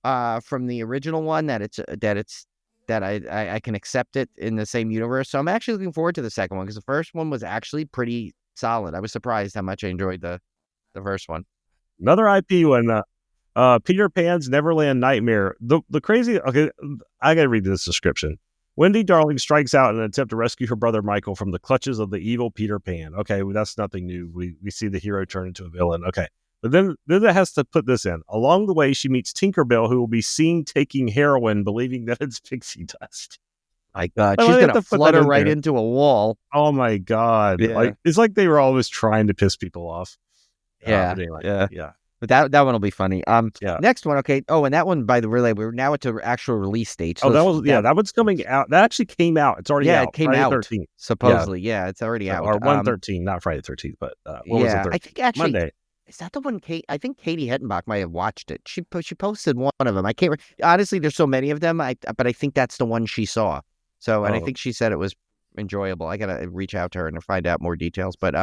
from the original one that I can accept it in the same universe. So I'm actually looking forward to the second one because the first one was actually pretty solid. I was surprised how much I enjoyed the first one. Another IP one, Peter Pan's Neverland Nightmare. The crazy. Okay, I gotta read this description. Wendy Darling strikes out in an attempt to rescue her brother Michael from the clutches of the evil Peter Pan. Okay, well, that's nothing new. We see the hero turn into a villain. Okay. But then it has to put this in. Along the way, she meets Tinkerbell, who will be seen taking heroin, believing that it's pixie dust. My God, she's going to flutter right into a wall. Oh, my God. Yeah. It's like they were always trying to piss people off. Yeah. Yeah. But that one will be funny. Yeah. Next one, okay. Oh, and that one, by the way, we're now at the actual release stage. So that one's coming out. That actually came out. It's already out. It came Friday out. 13th. Supposedly, it's already out. Or 1/13, not Friday the 13th, but what was the 13th? I think actually Monday. Is that the one? I think Katie Hettenbach might have watched it. She posted one of them. I can't. Honestly, there's so many of them. But I think that's the one she saw. So, and I think she said it was enjoyable. I gotta reach out to her and find out more details. But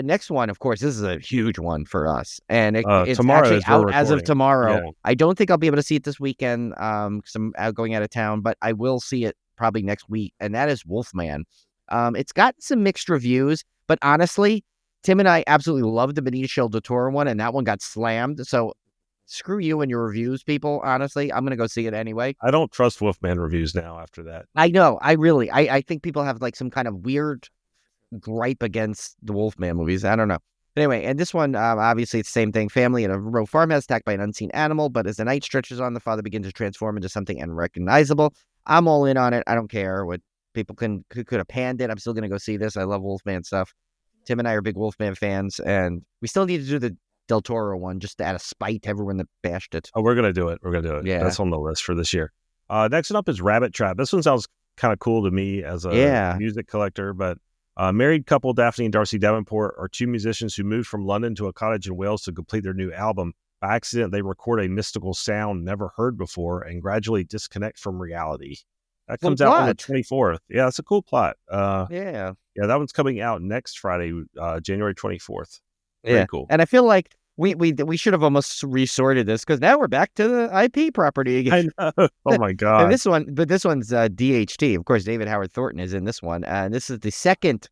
next one, of course, this is a huge one for us, and it's actually out as of tomorrow. Yeah. I don't think I'll be able to see it this weekend because I'm going out of town, but I will see it probably next week, and that is Wolfman. It's got some mixed reviews, but honestly, Tim and I absolutely loved the Benicio del Toro one, and that one got slammed. So screw you and your reviews, people. Honestly, I'm going to go see it anyway. I don't trust Wolfman reviews now after that. I know. I think people have like some kind of weird gripe against the Wolfman movies. I don't know. But anyway, and this one, obviously it's the same thing. Family at a rural farmhouse attacked by an unseen animal, but as the night stretches on, the father begins to transform into something unrecognizable. I'm all in on it. I don't care what people could have panned it. I'm still going to go see this. I love Wolfman stuff. Tim and I are big Wolfman fans, and we still need to do the Del Toro one just out of spite to everyone that bashed it. Oh, we're going to do it. Yeah. That's on the list for this year. Next up is Rabbit Trap. This one sounds kind of cool to me as a music collector, but married couple Daphne and Darcy Davenport are two musicians who moved from London to a cottage in Wales to complete their new album. By accident, they record a mystical sound never heard before and gradually disconnect from reality. That comes out on the 24th. Yeah, it's a cool plot. Yeah, that one's coming out next Friday, January 24th. Very cool. And I feel like we should have almost resorted this because now we're back to the IP property again. I know. Oh my god! And this one's DHT. Of course, David Howard Thornton is in this one, and this is the second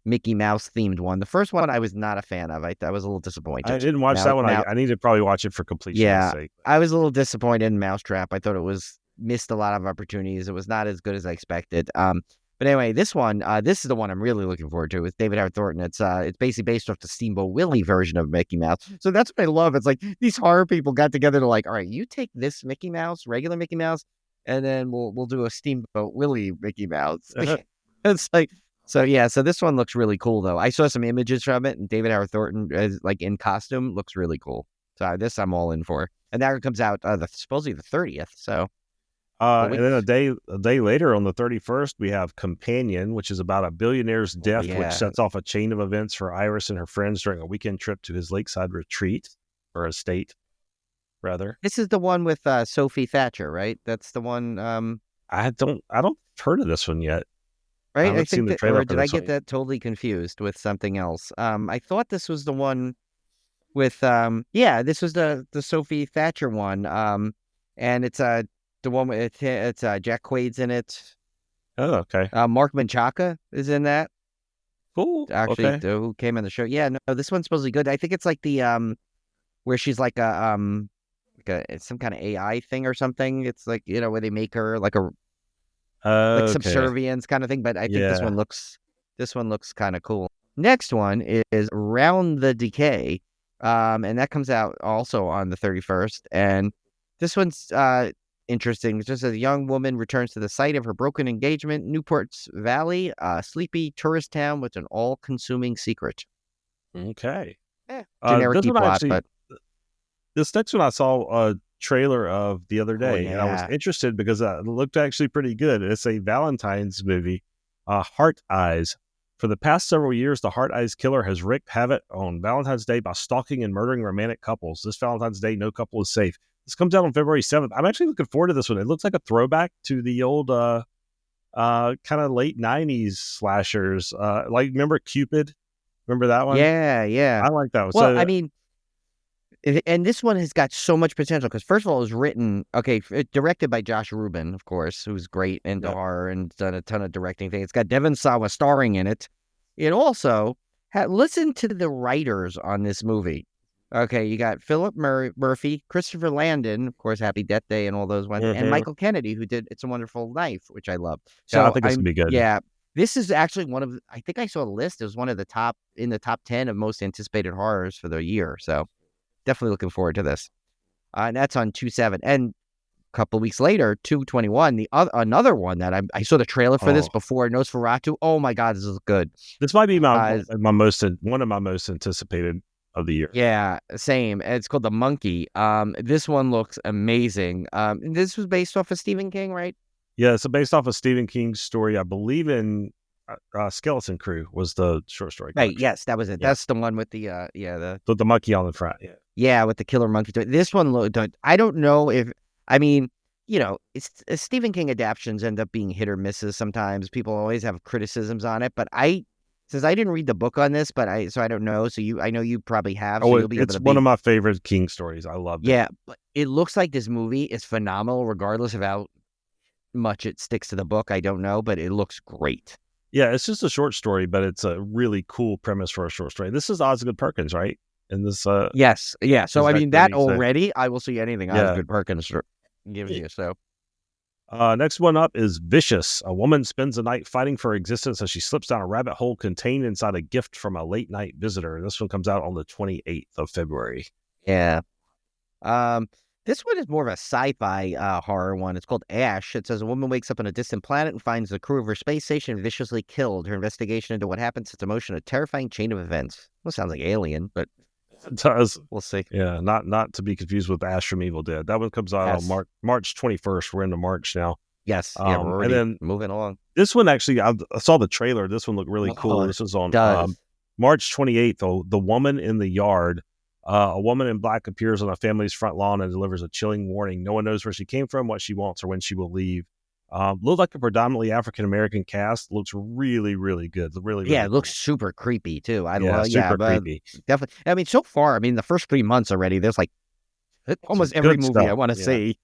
Mickey Mouse themed one. The first one I was not a fan of. I was a little disappointed. I didn't watch that one. I need to probably watch it for completion's sake. I was a little disappointed in Mousetrap. I thought it missed a lot of opportunities. It was not as good as I expected. But anyway, this one, this is the one I'm really looking forward to with David Howard Thornton. It's basically based off the Steamboat Willie version of Mickey Mouse. So that's what I love. It's like these horror people got together to like, all right, you take this Mickey Mouse, regular Mickey Mouse, and then we'll do a Steamboat Willie Mickey Mouse. It's like, so this one looks really cool though. I saw some images from it, and David Howard Thornton is like in costume, looks really cool. So this I'm all in for. And that comes out supposedly the 30th. So. And then a day later, on the 31st, we have Companion, which is about a billionaire's death, which sets off a chain of events for Iris and her friends during a weekend trip to his lakeside retreat, or estate, rather. This is the one with Sophie Thatcher, right? That's the one. I don't heard of this one yet. Right, I think the trailer. Or did I get that totally confused with something else? I thought this was the one with this was the Sophie Thatcher one. And it's the one with it's Jack Quaid's in it. Oh, okay. Mark Menchaca is in that. Cool. Actually, who came on the show? Yeah, no, this one's supposedly good. I think it's like the where she's like it's some kind of AI thing or something. It's like where they make her like a like subservience kind of thing. But I think this one looks kind of cool. Next one is Round the Decay, and that comes out also on the 31st. And this one's interesting. It's just a young woman returns to the site of her broken engagement, Newport's Valley, a sleepy tourist town with an all-consuming secret. Okay. Generic plot, but this next one I saw a trailer of the other day, and I was interested because it looked actually pretty good. It's a Valentine's movie, Heart Eyes. For the past several years, the Heart Eyes killer has wreaked havoc on Valentine's Day by stalking and murdering romantic couples. This Valentine's Day, no couple is safe. This comes out on February 7th. I'm actually looking forward to this one. It looks like a throwback to the old kind of late 90s slashers. Like, remember Cupid? Remember that one? Yeah. I like that one. Well, I mean, and this one has got so much potential because, first of all, it was directed by Josh Rubin, of course, who's great into horror and done a ton of directing things. It's got Devon Sawa starring in it. It also listen to the writers on this movie. Okay, you got Philip Murphy, Christopher Landon, of course, Happy Death Day and all those ones, and Michael Kennedy, who did It's a Wonderful Life, which I love. So I think this would be good. Yeah, this is actually I think I saw a list. It was one of the top 10 of most anticipated horrors for the year. So definitely looking forward to this. And that's on 2/7. And a couple of weeks later, 2/21, another one that I saw the trailer for this before, Nosferatu. Oh my God, this is good. This might be one of my most anticipated of the year. Yeah, same. It's called The Monkey. This one looks amazing. This was based off of Stephen King, right? Yeah, it's based off of Stephen King's story. I believe in Skeleton Crew was the short story. Right. Yes, that was it. Yeah. That's the one with the the monkey on the front. Yeah, with the killer monkey. This one looked. I don't know if it's Stephen King adaptations end up being hit or misses sometimes. People always have criticisms on it, but since I didn't read the book on this, so I don't know. So I know you probably have. So it's one of my favorite King stories. I love it. Yeah, but it looks like this movie is phenomenal, regardless of how much it sticks to the book. I don't know, but it looks great. Yeah, it's just a short story, but it's a really cool premise for a short story. This is Osgood Perkins, right? And this, yes, yeah. So I mean, that already, I will see anything Osgood Perkins gives you. So. Next one up is Vicious. A woman spends the night fighting for existence as she slips down a rabbit hole contained inside a gift from a late night visitor. This one comes out on the 28th of February. Yeah. This one is more of a sci-fi horror one. It's called Ash. It says a woman wakes up on a distant planet and finds the crew of her space station viciously killed. Her investigation into what happened sets in motion a terrifying chain of events. Well, sounds like Alien, but it does. We'll see. Yeah, not to be confused with Ash from Evil Dead. That one comes out on March 21st. We're into March now. Yes. We're already and then moving along. This one actually, I saw the trailer. This one looked really cool. This was on March 28th. The Woman in the Yard. A woman in black appears on a family's front lawn and delivers a chilling warning. No one knows where she came from, what she wants, or when she will leave. Looks like a predominantly African American cast. Looks really, really good. Really, Yeah, really it looks cool. super creepy too. Super creepy. Definitely. I mean, so far, I mean, the first 3 months already, there's like almost every Good movie I stuff. want to see.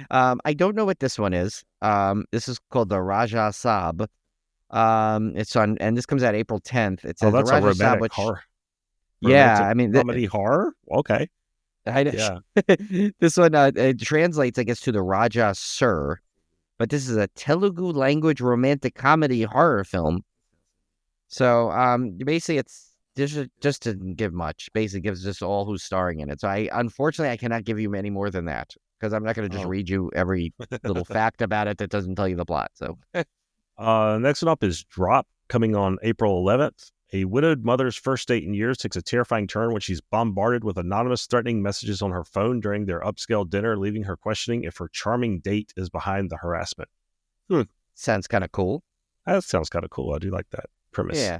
I don't know what this one is. This is called the Raja Saab. It's on, and this comes out April 10th. It says the That's a Raja Saab, romantic which, horror. yeah, Romantic I mean, comedy horror. Okay. Yeah. This one it translates, I guess, to the Raja Sir, but this is a Telugu language romantic comedy horror film. So, basically, it's just to give much. Basically, gives just all who's starring in it. So, unfortunately I cannot give you any more than that because I'm not going to just read you every little fact about it that doesn't tell you the plot. So, next one up is Drop, coming on April 11th. A widowed mother's first date in years takes a terrifying turn when she's bombarded with anonymous threatening messages on her phone during their upscale dinner, leaving her questioning if her charming date is behind the harassment. Sounds kind of cool. That sounds kind of cool. I do like that premise. Yeah.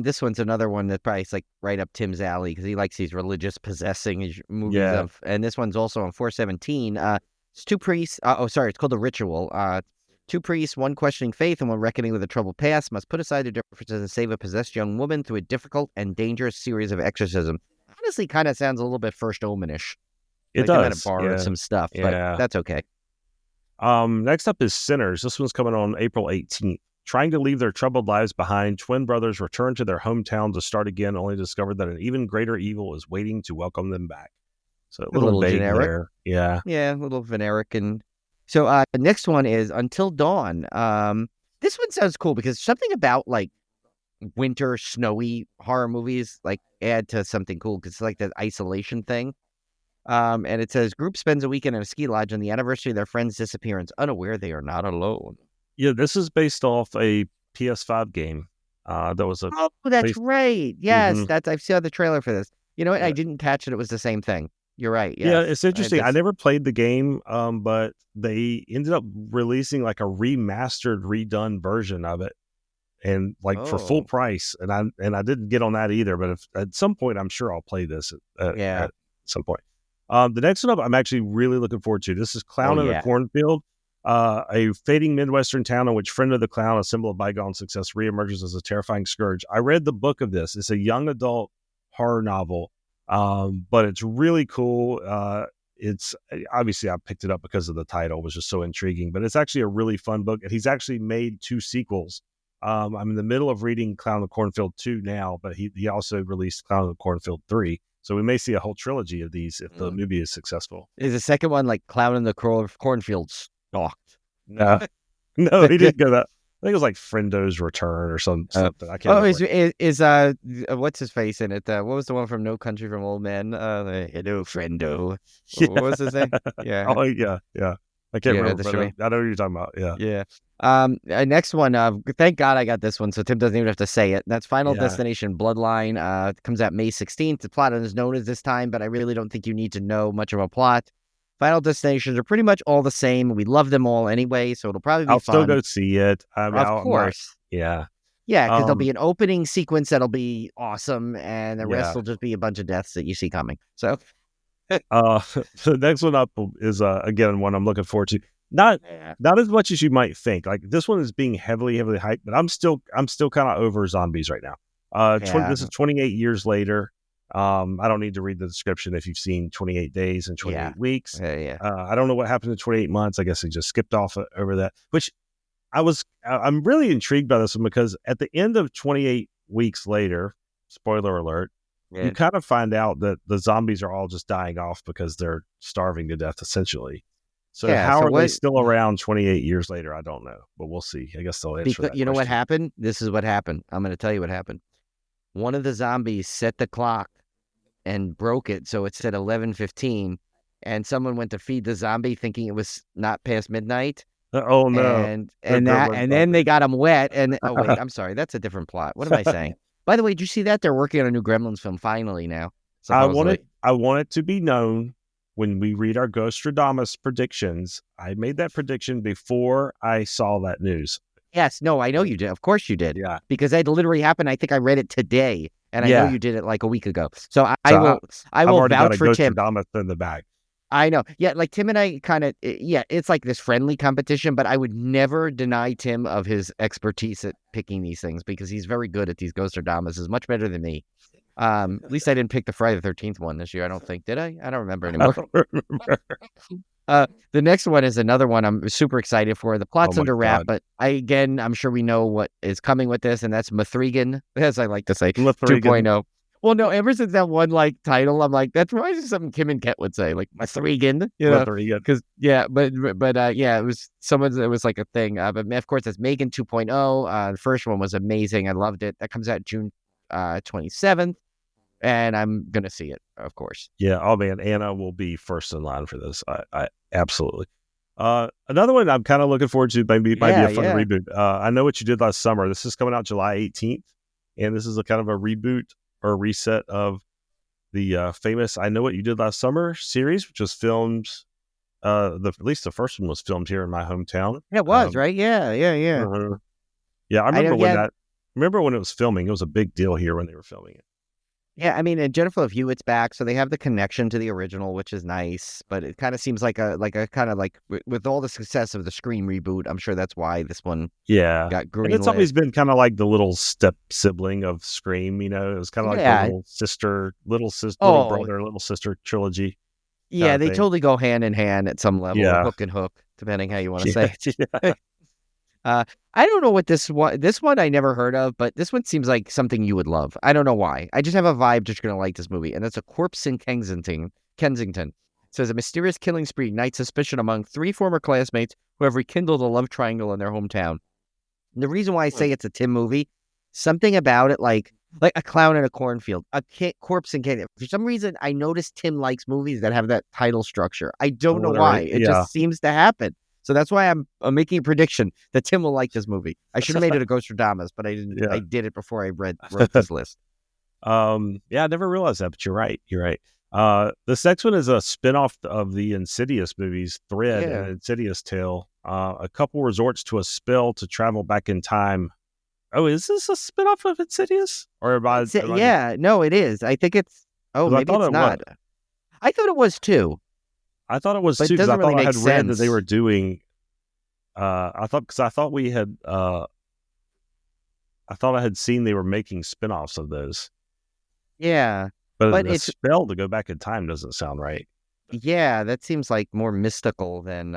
This one's another one that probably is like right up Tim's alley because he likes these religious possessing movies of. And this one's also on 417. It's two priests. It's called The Ritual. Two priests, one questioning faith and one reckoning with a troubled past, must put aside their differences and save a possessed young woman through a difficult and dangerous series of exorcism. Honestly, kind of sounds a little bit First Omen-ish. It does. They might have borrowed some stuff, but that's okay. Next up is Sinners. This one's coming on April 18th. Trying to leave their troubled lives behind, twin brothers return to their hometown to start again, only to discover that an even greater evil is waiting to welcome them back. So a little vague generic there. Yeah. Yeah, a little generic. And so the next one is Until Dawn. This one sounds cool because something about like winter, snowy horror movies like add to something cool because it's like that isolation thing. And it says group spends a weekend in a ski lodge on the anniversary of their friend's disappearance, unaware they are not alone. Yeah, this is based off a PS5 game. That was that's right. Yes, I saw the trailer for this. You know what? Yeah. I didn't catch it. It was the same thing. You're right. Yes. Yeah, it's interesting. I never played the game, but they ended up releasing like a remastered, redone version of it, and like for full price. And I didn't get on that either. But at some point, I'm sure I'll play this. At some point. The next one up, I'm actually really looking forward to. This is Clown in the Cornfield. A fading Midwestern town in which Friend of the Clown, a symbol of bygone success, reemerges as a terrifying scourge. I read the book of this. It's a young adult horror novel, but it's really cool. It's obviously I picked it up because of the title. It was just so intriguing, but it's actually a really fun book. And he's actually made 2 sequels. I'm in the middle of reading Clown in the Cornfield 2 now, but he also released Clown in the Cornfield 3. So we may see a whole trilogy of these if the movie is successful. Is the second one like Clown in the Cornfield Stalked? No, he didn't go that. I think it was like Frendo's Return or something. I can't remember. Is what's his face in it? What was the one from No Country for Old Men? Hello, Frendo. Yeah. What was his name? Yeah. Oh, yeah. I can't remember. But I know what you're talking about. Yeah. Yeah. Next one. Thank God I got this one, so Tim doesn't even have to say it. That's Final Destination Bloodline. It comes out May 16th. The plot is known as this time, but I really don't think you need to know much of a plot. Final Destinations are pretty much all the same. We love them all anyway, so it'll probably be fun. I'll still go see it. Of course. Yeah. Yeah, because there'll be an opening sequence that'll be awesome, and the rest will just be a bunch of deaths that you see coming. So, the next one up is again one I'm looking forward to. Not as much as you might think. Like this one is being heavily hyped, but I'm still kind of over zombies right now. This is 28 years later. I don't need to read the description if you've seen 28 days and 28 weeks. I don't know what happened in 28 months. I guess they just skipped off over that, which I'm really intrigued by this one because at the end of 28 weeks later, spoiler alert, you kind of find out that the zombies are all just dying off because they're starving to death essentially. So how are they still around 28 years later? I don't know, but we'll see. I guess they'll answer that. You know what happened? This is what happened. I'm going to tell you what happened. One of the zombies set the clock and broke it, so it said 11:15, and someone went to feed the zombie thinking it was not past midnight. Oh no! And then they got him wet. And oh wait, I'm sorry, that's a different plot. What am I saying? By the way, did you see that they're working on a new Gremlins film finally now? Supposedly. I want it to be known when we read our Ghostradamus predictions. I made that prediction before I saw that news. Yes, no, I know you did. Of course you did. Yeah, because that literally happened. I think I read it today. And I know you did it like a week ago. So I will vouch for Tim. Ghostradamus in the bag. I know. Yeah, like Tim and I kind of, it's like this friendly competition, but I would never deny Tim of his expertise at picking these things because he's very good at these Ghostradamus. Is much better than me. At least I didn't pick the Friday the 13th one this year. I don't think. Did I? I don't remember anymore. The next one is another one I'm super excited for. The plot's under wrap, but I'm sure we know what is coming with this, and that's Mithrigan, as I like to say, 2.0. Well, no, ever since that one title, I'm like, that reminds me of something Kim and Ket would say, like Mithrigan, because it was someone's. It was like a thing. But of course, that's Megan 2.0. The first one was amazing. I loved it. That comes out June 27th. And I'm going to see it, of course. Yeah. Oh, man. Anna will be first in line for this. I absolutely. Another one I'm kind of looking forward to. Might be a fun reboot. I Know What You Did Last Summer. This is coming out July 18th. And this is a kind of a reboot or reset of the famous I Know What You Did Last Summer series, which was filmed. At least the first one was filmed here in my hometown. It was, right? Yeah. Yeah, I remember when it was filming. It was a big deal here when they were filming it. Yeah, I mean, and Jennifer Love Hewitt's back, so they have the connection to the original, which is nice. But it kind of seems like a kind of like with all the success of the Scream reboot, I'm sure that's why this one got greenlit. And it's always been kind of like the little step sibling of Scream. It was kind of like the little brother, little sister trilogy. Yeah, they totally go hand in hand at some level, hook and hook, depending how you want to say it. I don't know what this one I never heard of, but this one seems like something you would love. I don't know why. I just have a vibe that you're going to like this movie, and that's A Corpse in Kensington. It says a mysterious killing spree ignites suspicion among 3 former classmates who have rekindled a love triangle in their hometown. And the reason why I say it's a Tim movie, something about it like a clown in a cornfield, corpse in Kensington. For some reason, I noticed Tim likes movies that have that title structure. I don't know why. It just seems to happen. So that's why I'm making a prediction that Tim will like this movie. I should have made it a Ghostradamus, but I didn't. I did it before I wrote this list. I never realized that, but you're right. This next one is a spinoff of the Insidious movies, Thread and Insidious Tale. A couple resorts to a spell to travel back in time. Oh, is this a spinoff of Insidious? Or no, it is. I think it's. Oh, maybe it's not. I thought it was too. I thought it was too, because I thought I had read that they were doing. I thought we had. I thought I had seen they were making spinoffs of those. Yeah, but the spell to go back in time doesn't sound right. Yeah, that seems like more mystical than.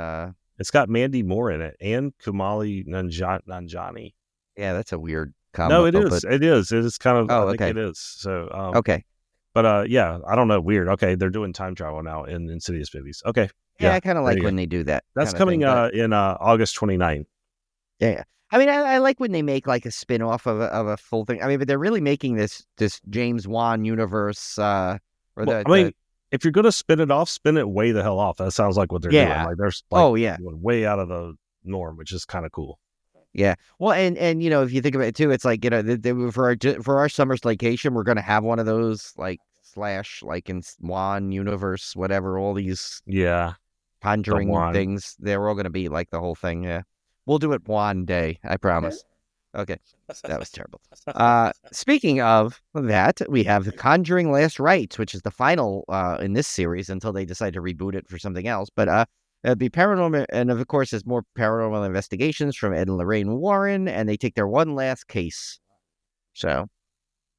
It's got Mandy Moore in it and Kumali Nanjiani. Yeah, that's a weird combo. No, it is. It is. It is kind of. Oh, I think it is. So. Okay. But I don't know. Weird. Okay, they're doing time travel now in Insidious movies. Okay. Yeah, I kind of like when they do that. That's coming in August 29th. Yeah. I mean, I like when they make like a spin-off of a full thing. I mean, but they're really making this James Wan universe. If you're going to spin it off, spin it way the hell off. That sounds like what they're doing. Like there's way out of the norm, which is kind of cool. Yeah. Well, and if you think about it too, it's like, for our summer staycation, we're going to have one of those like in Wan universe, whatever, all these Conjuring things. They're all going to be like the whole thing. Yeah. We'll do it one day. I promise. Okay. That was terrible. Speaking of that, we have The Conjuring Last Rites, which is the final in this series until they decide to reboot it for something else. But it'd be paranormal, and of course, there's more paranormal investigations from Ed and Lorraine Warren, and they take their one last case. So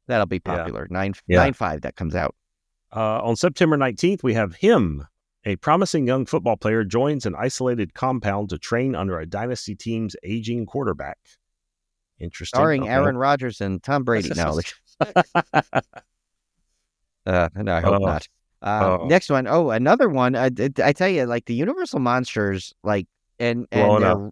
that'll be popular. 9/5 that comes out. On September 19th, we have Him. A promising young football player joins an isolated compound to train under a dynasty team's aging quarterback. Interesting. Starring Aaron Rodgers and Tom Brady. No, I hope not. Next one. Oh, another one. I tell you, like the Universal monsters, and their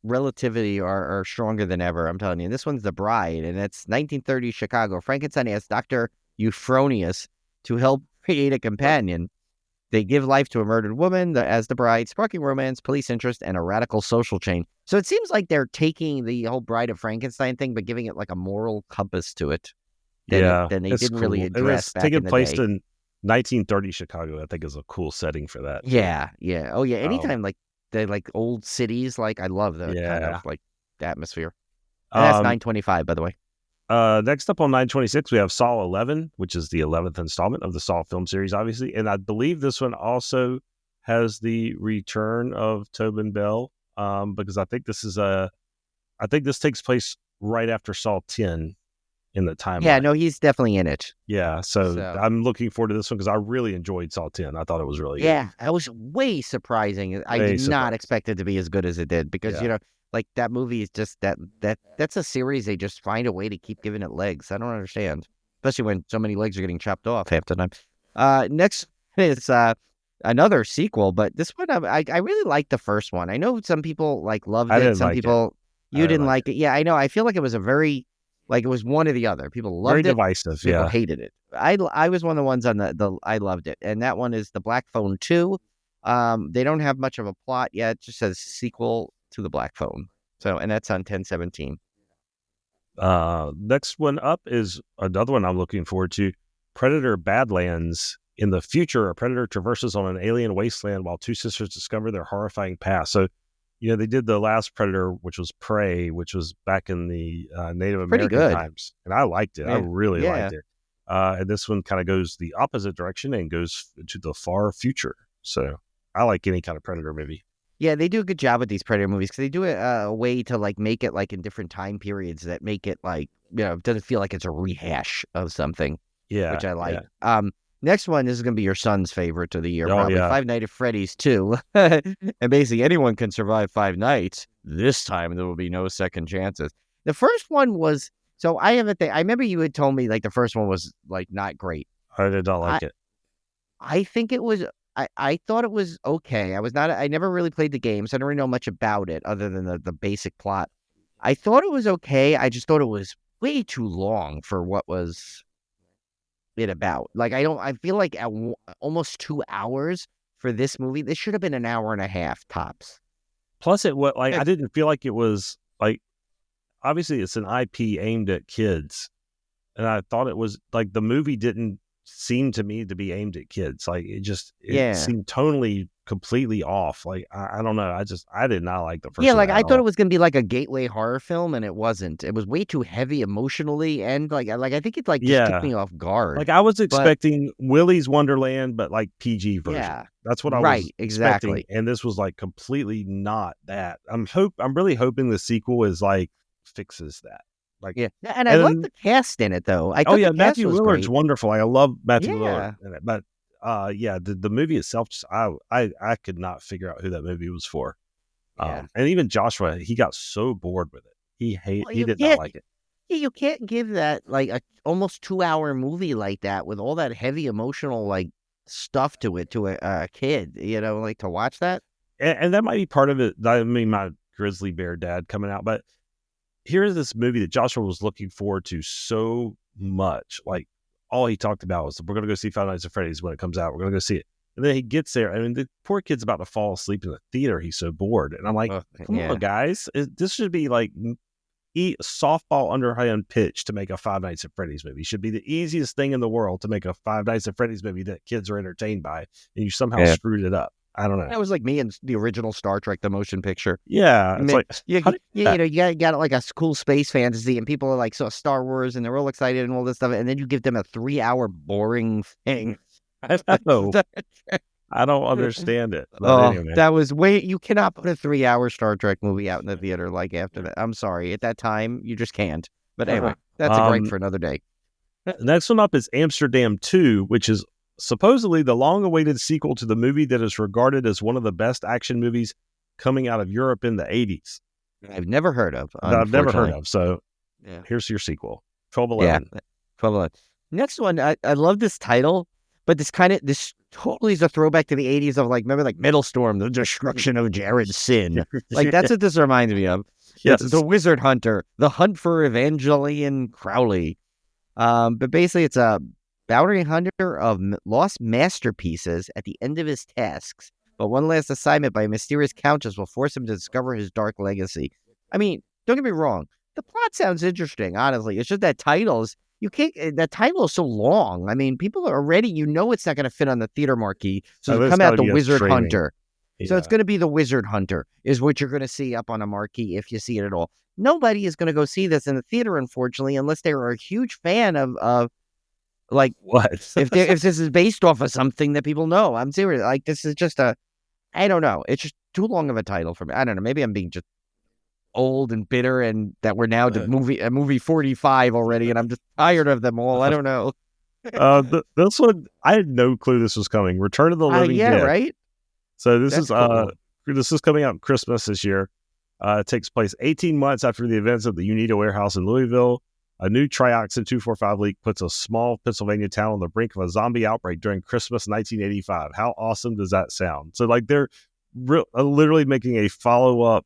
relativity are stronger than ever. I'm telling you, this one's The Bride, and it's 1930 Chicago. Frankenstein asks Dr. Euphronius to help create a companion. They give life to a murdered woman as the bride, sparking romance, police interest, and a radical social change. So it seems like they're taking the whole Bride of Frankenstein thing, but giving it like a moral compass to it. Then they didn't really address back in the day. Taking place in 1930 Chicago, I think, is a cool setting for that. Yeah. Oh, yeah. Anytime they like old cities, I love the kind of like atmosphere. And that's 9/25, by the way. Next up on 9/26, we have Saw 11, which is the 11th installment of the Saw film series, obviously. And I believe this one also has the return of Tobin Bell, because I think this takes place right after Saw 10 in the timeline. Yeah, no, he's definitely in it. Yeah, so I'm looking forward to this one because I really enjoyed Saw 10. I thought it was really good. Yeah, it was way surprising. I did not expect it to be as good as it did because, like that movie is just that's a series they just find a way to keep giving it legs. I don't understand, especially when so many legs are getting chopped off half the time. Next is another sequel, but this one I really liked the first one. I know some people loved it. Some people you didn't like it. Yeah, I know. I feel like it was it was one or the other. People loved it. Very divisive. People hated it. I was one of the ones on the I loved it, and that one is The Black Phone 2. They don't have much of a plot yet. It just says sequel to The Black Phone. So, and that's on 10/17. Next one up is another one I'm looking forward to. Predator Badlands. In the future, a predator traverses on an alien wasteland while two sisters discover their horrifying past. So, they did the last Predator, which was Prey, which was back in the Native American times. And I liked it. Yeah. I really liked it. And this one kind of goes the opposite direction and goes to the far future. So I like any kind of Predator movie. Yeah, they do a good job with these Predator movies because they do it a way to make it in different time periods that make it it doesn't feel like it's a rehash of something. Yeah. Which I like. Yeah. Next one, this is going to be your son's favorite of the year, probably. Yeah. Five Nights at Freddy's 2. And basically, anyone can survive 5 nights. This time, there will be no second chances. The first one was, so I have a thing. I remember you had told me, the first one was, not great. I did not like it. I think it was, I thought it was okay. I never really played the game, so I don't really know much about it other than the basic plot. I thought it was okay. I just thought it was way too long for what was it about. I feel like at almost 2 hours for this movie. This should have been an hour and a half tops. Plus I didn't feel like it was obviously it's an IP aimed at kids, and I thought it was the movie didn't seem to me to be aimed at kids. It seemed tonally completely off. I don't know. I did not like the first one. I thought it was going to be a gateway horror film, and it wasn't. It was way too heavy emotionally, and I think it just took me off guard. I was expecting Willy's Wonderland, but PG version. Yeah, that's what I was expecting. And this was completely not that. I'm really hoping the sequel is fixes that. And I love the cast in it though. Matthew Lillard's wonderful. I love Matthew Lillard in it, but the movie itself, I could not figure out who that movie was for. And even Joshua, he got so bored with it. He did not like it. Yeah, you can't give that a almost 2 hour movie like that with all that heavy emotional stuff to it to a kid. To watch that. And that might be part of it. I mean, my grizzly bear dad coming out, but here's this movie that Joshua was looking forward to so much. All he talked about was, we're going to go see Five Nights at Freddy's when it comes out. We're going to go see it. And then he gets there. I mean, the poor kid's about to fall asleep in the theater. He's so bored. And I'm like, come on, guys. This should be softball underhand pitch to make a Five Nights at Freddy's movie. It should be the easiest thing in the world to make a Five Nights at Freddy's movie that kids are entertained by. And you somehow screwed it up. I don't know. That was like me in the original Star Trek, the motion picture. Yeah. It's you got a cool space fantasy, and people are so Star Wars, and they're all excited and all this stuff, and then you give them a 3 hour boring thing. I know. I don't understand it. Anyway. That was you cannot put a 3 hour Star Trek movie out in the theater after that. I'm sorry. At that time, you just can't. But anyway, that's a break for another day. Next one up is Amsterdam 2, which is supposedly the long-awaited sequel to the movie that is regarded as one of the best action movies coming out of Europe in the 80s. I've never heard of. I've never heard of. So here's your sequel, 1211. Yeah, 1211. Next one, I love this title, but this totally is a throwback to the 80s of remember Metal Storm, the destruction of Jared Sin. That's what this reminds me of. Yes. It's The Wizard Hunter, the hunt for Evangeline Crowley. But basically it's a bounty hunter of lost masterpieces at the end of his tasks, but one last assignment by a mysterious countess will force him to discover his dark legacy. I mean, don't get me wrong. The plot sounds interesting, honestly. It's just that that title is so long. I mean, people are already, it's not going to fit on the theater marquee. So it's come out The Wizard Hunter. Yeah. So it's going to be The Wizard Hunter is what you're going to see up on a marquee if you see it at all. Nobody is going to go see this in the theater, unfortunately, unless they are a huge fan of what? if this is based off of something that people know. I'm serious. This is just I don't know. It's just too long of a title for me. I don't know. Maybe I'm being just old and bitter, and that we're now to movie 45 already, and I'm just tired of them all. I don't know. This one, I had no clue this was coming. Return of the Living Dead. Right. So this is coming out Christmas this year. It takes place 18 months after the events of the Uneeda warehouse in Louisville. A new trioxin 245 leak puts a small Pennsylvania town on the brink of a zombie outbreak during Christmas 1985. How awesome does that sound? So like they're literally making a follow-up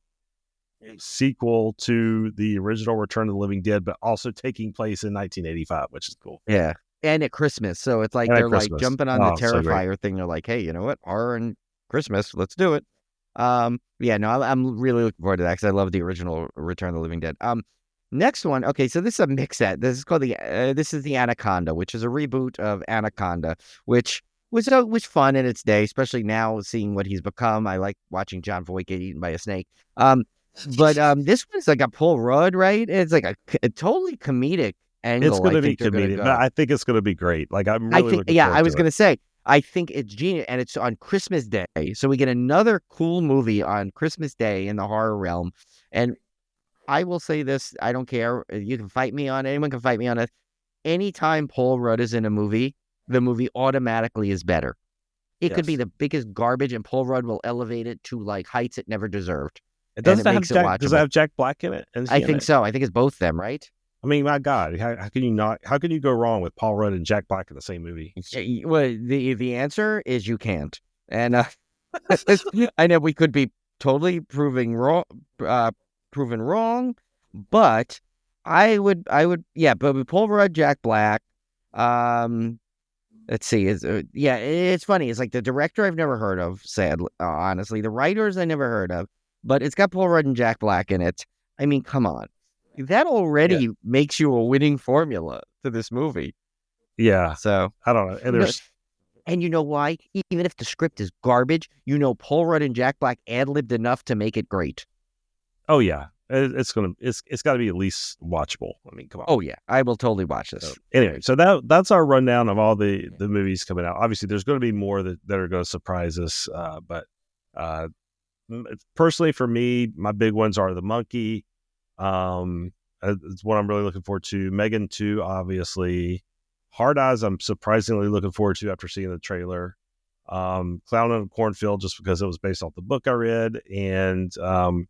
sequel to the original Return of the Living Dead, but also taking place in 1985, which is cool. Yeah. And at Christmas. So it's like they're like jumping on the Terrifier thing. They're like, hey, you know what? Horror and Christmas, let's do it. I'm really looking forward to that because I love the original Return of the Living Dead. Next one. Okay, so this is a mix set. This is called the Anaconda, which is a reboot of Anaconda, which was fun in its day, especially now seeing what he's become. I like watching John Voight get eaten by a snake. But this one's like a Paul Rudd, right? It's like a totally comedic angle. It's going to be comedic, but I think it's going to be great. Like I was going to say, I think it's genius, and it's on Christmas Day, so we get another cool movie on Christmas Day in the horror realm. And I will say this: I don't care. You can fight me on it. Anyone can fight me on it. Anytime Paul Rudd is in a movie, the movie automatically is better. It could be the biggest garbage, and Paul Rudd will elevate it to like heights it never deserved. Does it have Jack Black in it? I think so. I think it's both them, right? I mean, my God, how can you not? How can you go wrong with Paul Rudd and Jack Black in the same movie? Well, the answer is you can't. And I know we could be totally proven wrong, but I would, but with Paul Rudd, Jack Black, let's see, it's funny. It's like the director I've never heard of, sadly, honestly. The writers I never heard of, but it's got Paul Rudd and Jack Black in it. I mean, come on. That already makes you a winning formula to this movie. Yeah. So I don't know. And you know why? Even if the script is garbage, Paul Rudd and Jack Black ad-libbed enough to make it great. Oh yeah. It's got to be at least watchable. I mean, come on. Oh yeah. I will totally watch this. So, anyway, so that's our rundown of all the movies coming out. Obviously there's going to be more that are going to surprise us. But personally for me, my big ones are The Monkey. It's what I'm really looking forward to. Megan 2, obviously. Hard Eyes, I'm surprisingly looking forward to after seeing the trailer. Clown in a Cornfield, just because it was based off the book I read, and I'm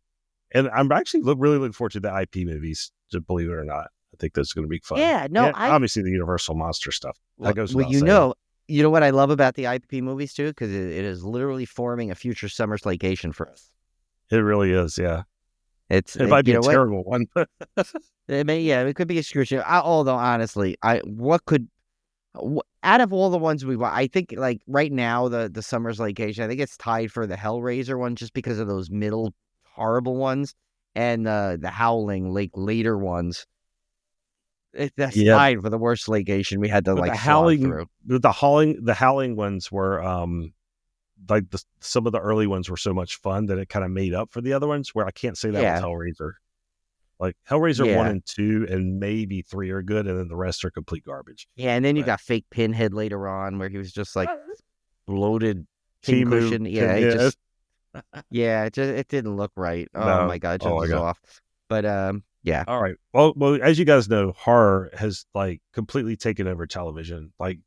actually really looking forward to the IP movies. To believe it or not, I think that's going to be fun. Yeah, no, and obviously the Universal monster stuff. That goes without saying. You know what I love about the IP movies too, because it is literally forming a future summer slaycation for us. It really is, yeah. It might be a terrible one. It could be excruciating. Although honestly, out of all the ones we watch, I think like right now the Summer Slaycation, I think it's tied for the Hellraiser one just because of those middle horrible ones, and the Howling later ones. That's tied for the worst Slaycation we had to slog through. The Howling ones were like some of the early ones were so much fun that it kind of made up for the other ones, where I can't say that with Hellraiser. Like Hellraiser 1 and 2 and maybe 3 are good, and then the rest are complete garbage. Yeah, and then you got fake Pinhead later on, where he was just like bloated cushion. It didn't look right. Oh my God, it just was off. But yeah. All right. Well, as you guys know, horror has like completely taken over television. Like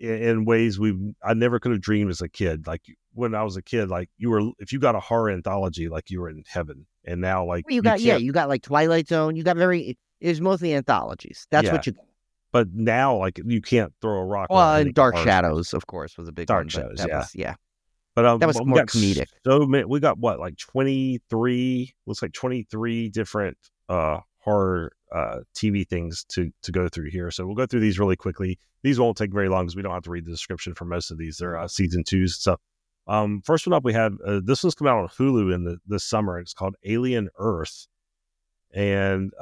in ways I never could have dreamed as a kid. Like when I was a kid, like if you got a horror anthology, like you were in heaven. And now like you got like Twilight Zone. You got it was mostly anthologies. That's what you got. But now like you can't throw a rock. Well, and Dark Shadows, of course, was a big Dark one. Shadows, But that was more comedic. So we got what, like 23? Looks like 23 different horror TV things to go through here. So we'll go through these really quickly. These won't take very long because we don't have to read the description for most of these. They're season 2s. So first one up, we had this one's come out on Hulu this summer. It's called Alien Earth, and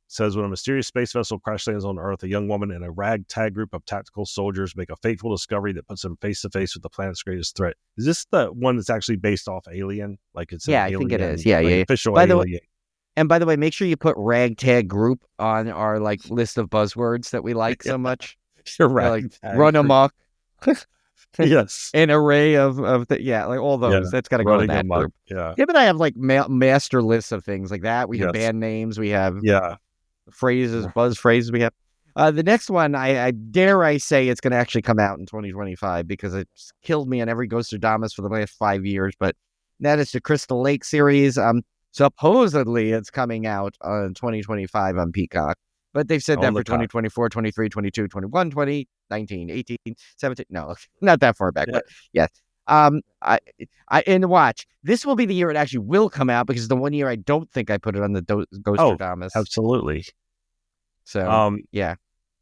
says when a mysterious space vessel crash lands on Earth, a young woman and a ragtag group of tactical soldiers make a fateful discovery that puts them face to face with the planet's greatest threat. Is this the one that's actually based off Alien? Like it's I think it is. Official by Alien. By the way, make sure you put ragtag group on our like list of buzzwords that we like so much. You're right. Like run amok. Yes. An array of like all those. Yeah. That's got to go in Running that amok. group. Yeah. Him and I have like master lists of things like that. We have Yes. band names. We have Yeah. phrases, buzz phrases. We have the next one. I dare I say it's going to actually come out in 2025 because it's killed me on every Ghostradamus for the last 5 years. But that is the Crystal Lake series. Supposedly it's coming out in 2025 on Peacock. But they've said that for 2024, 23, 22, 21, 20, 19, 18, 17. No, not that far back, but yes. And watch, this will be the year it actually will come out because the one year I don't think I put it on the Ghostradamus. Absolutely. So, yeah.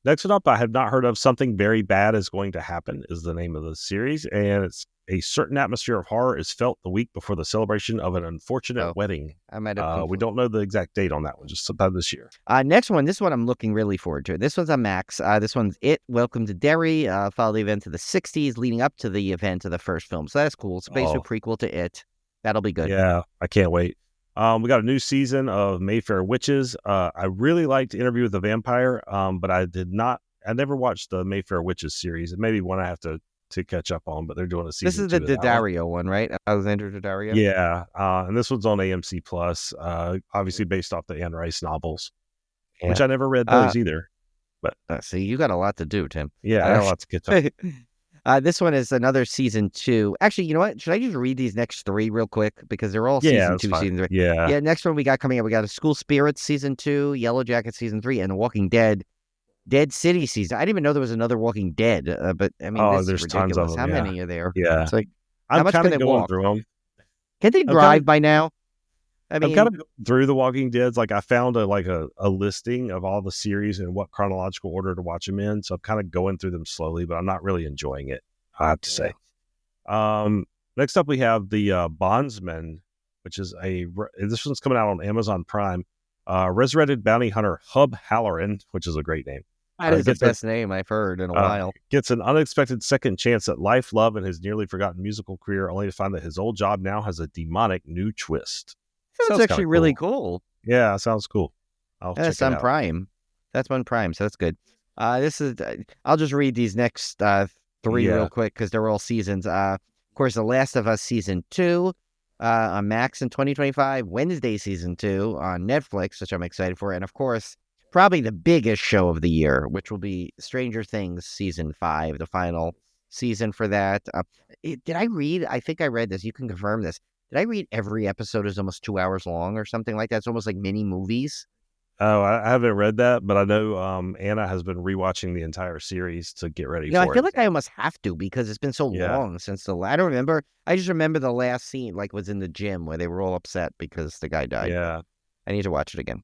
Next one up, I have not heard of. Something Very Bad Is Going to Happen is the name of the series, and it's a certain atmosphere of horror is felt the week before the celebration of an unfortunate wedding. I might have we don't know the exact date on that one, just sometime this year. Next one, this one I'm looking really forward to. This one's on Max. This one's It, Welcome to Derry. Follow the events of the 60s leading up to the event of the first film. So that's cool. It's basically a prequel to It. That'll be good. Yeah, I can't wait. We got a new season of Mayfair Witches. I really liked Interview with the Vampire, but I never watched the Mayfair Witches series. It may be one I have to catch up on, but they're doing a season. This is the Daddario one, right? Alexander Daddario? Yeah, and this one's on AMC Plus, obviously based off the Anne Rice novels, which I never read those either. But see, you got a lot to do, Tim. Yeah, I got a lot to catch up. This one is another season 2. Actually, you know what? Should I just read these next 3 real quick? Because they're all season 2, season 3. Yeah. Next one we got coming up, we got a School Spirits season 2, Yellow Jacket season 3, and The Walking Dead City season. I didn't even know there was another Walking Dead, but I mean, this there's is ridiculous. tons of them. How many are there? Yeah. It's like, I'm how much can they going walk? through them. Can they drive by now? I mean, I'm kind of going through The Walking Dead. Like I found a listing of all the series and what chronological order to watch them in. So I'm kind of going through them slowly, but I'm not really enjoying it, I have to say. Next up, we have the Bondsman, which is this one's coming out on Amazon Prime. Resurrected bounty hunter Hub Halloran, which is a great name. That is the best name I've heard in a while. Gets an unexpected second chance at life, love, and his nearly forgotten musical career, only to find that his old job now has a demonic new twist. That's actually really cool. Yeah, sounds cool. That's on Prime. That's on Prime, so that's good. This is. I'll just read these next 3 real quick because they're all seasons. Of course, The Last of Us season 2 on Max in 2025. Wednesday season 2 on Netflix, which I'm excited for, and of course, probably the biggest show of the year, which will be Stranger Things season 5, the final season for that. Did I read? I think I read this. You can confirm this. Did I read every episode is almost 2 hours long or something like that? It's almost like mini movies. Oh, I haven't read that, but I know Anna has been rewatching the entire series to get ready for it. I feel like I almost have to because it's been so long since I don't remember. I just remember the last scene, like was in the gym where they were all upset because the guy died. Yeah. I need to watch it again.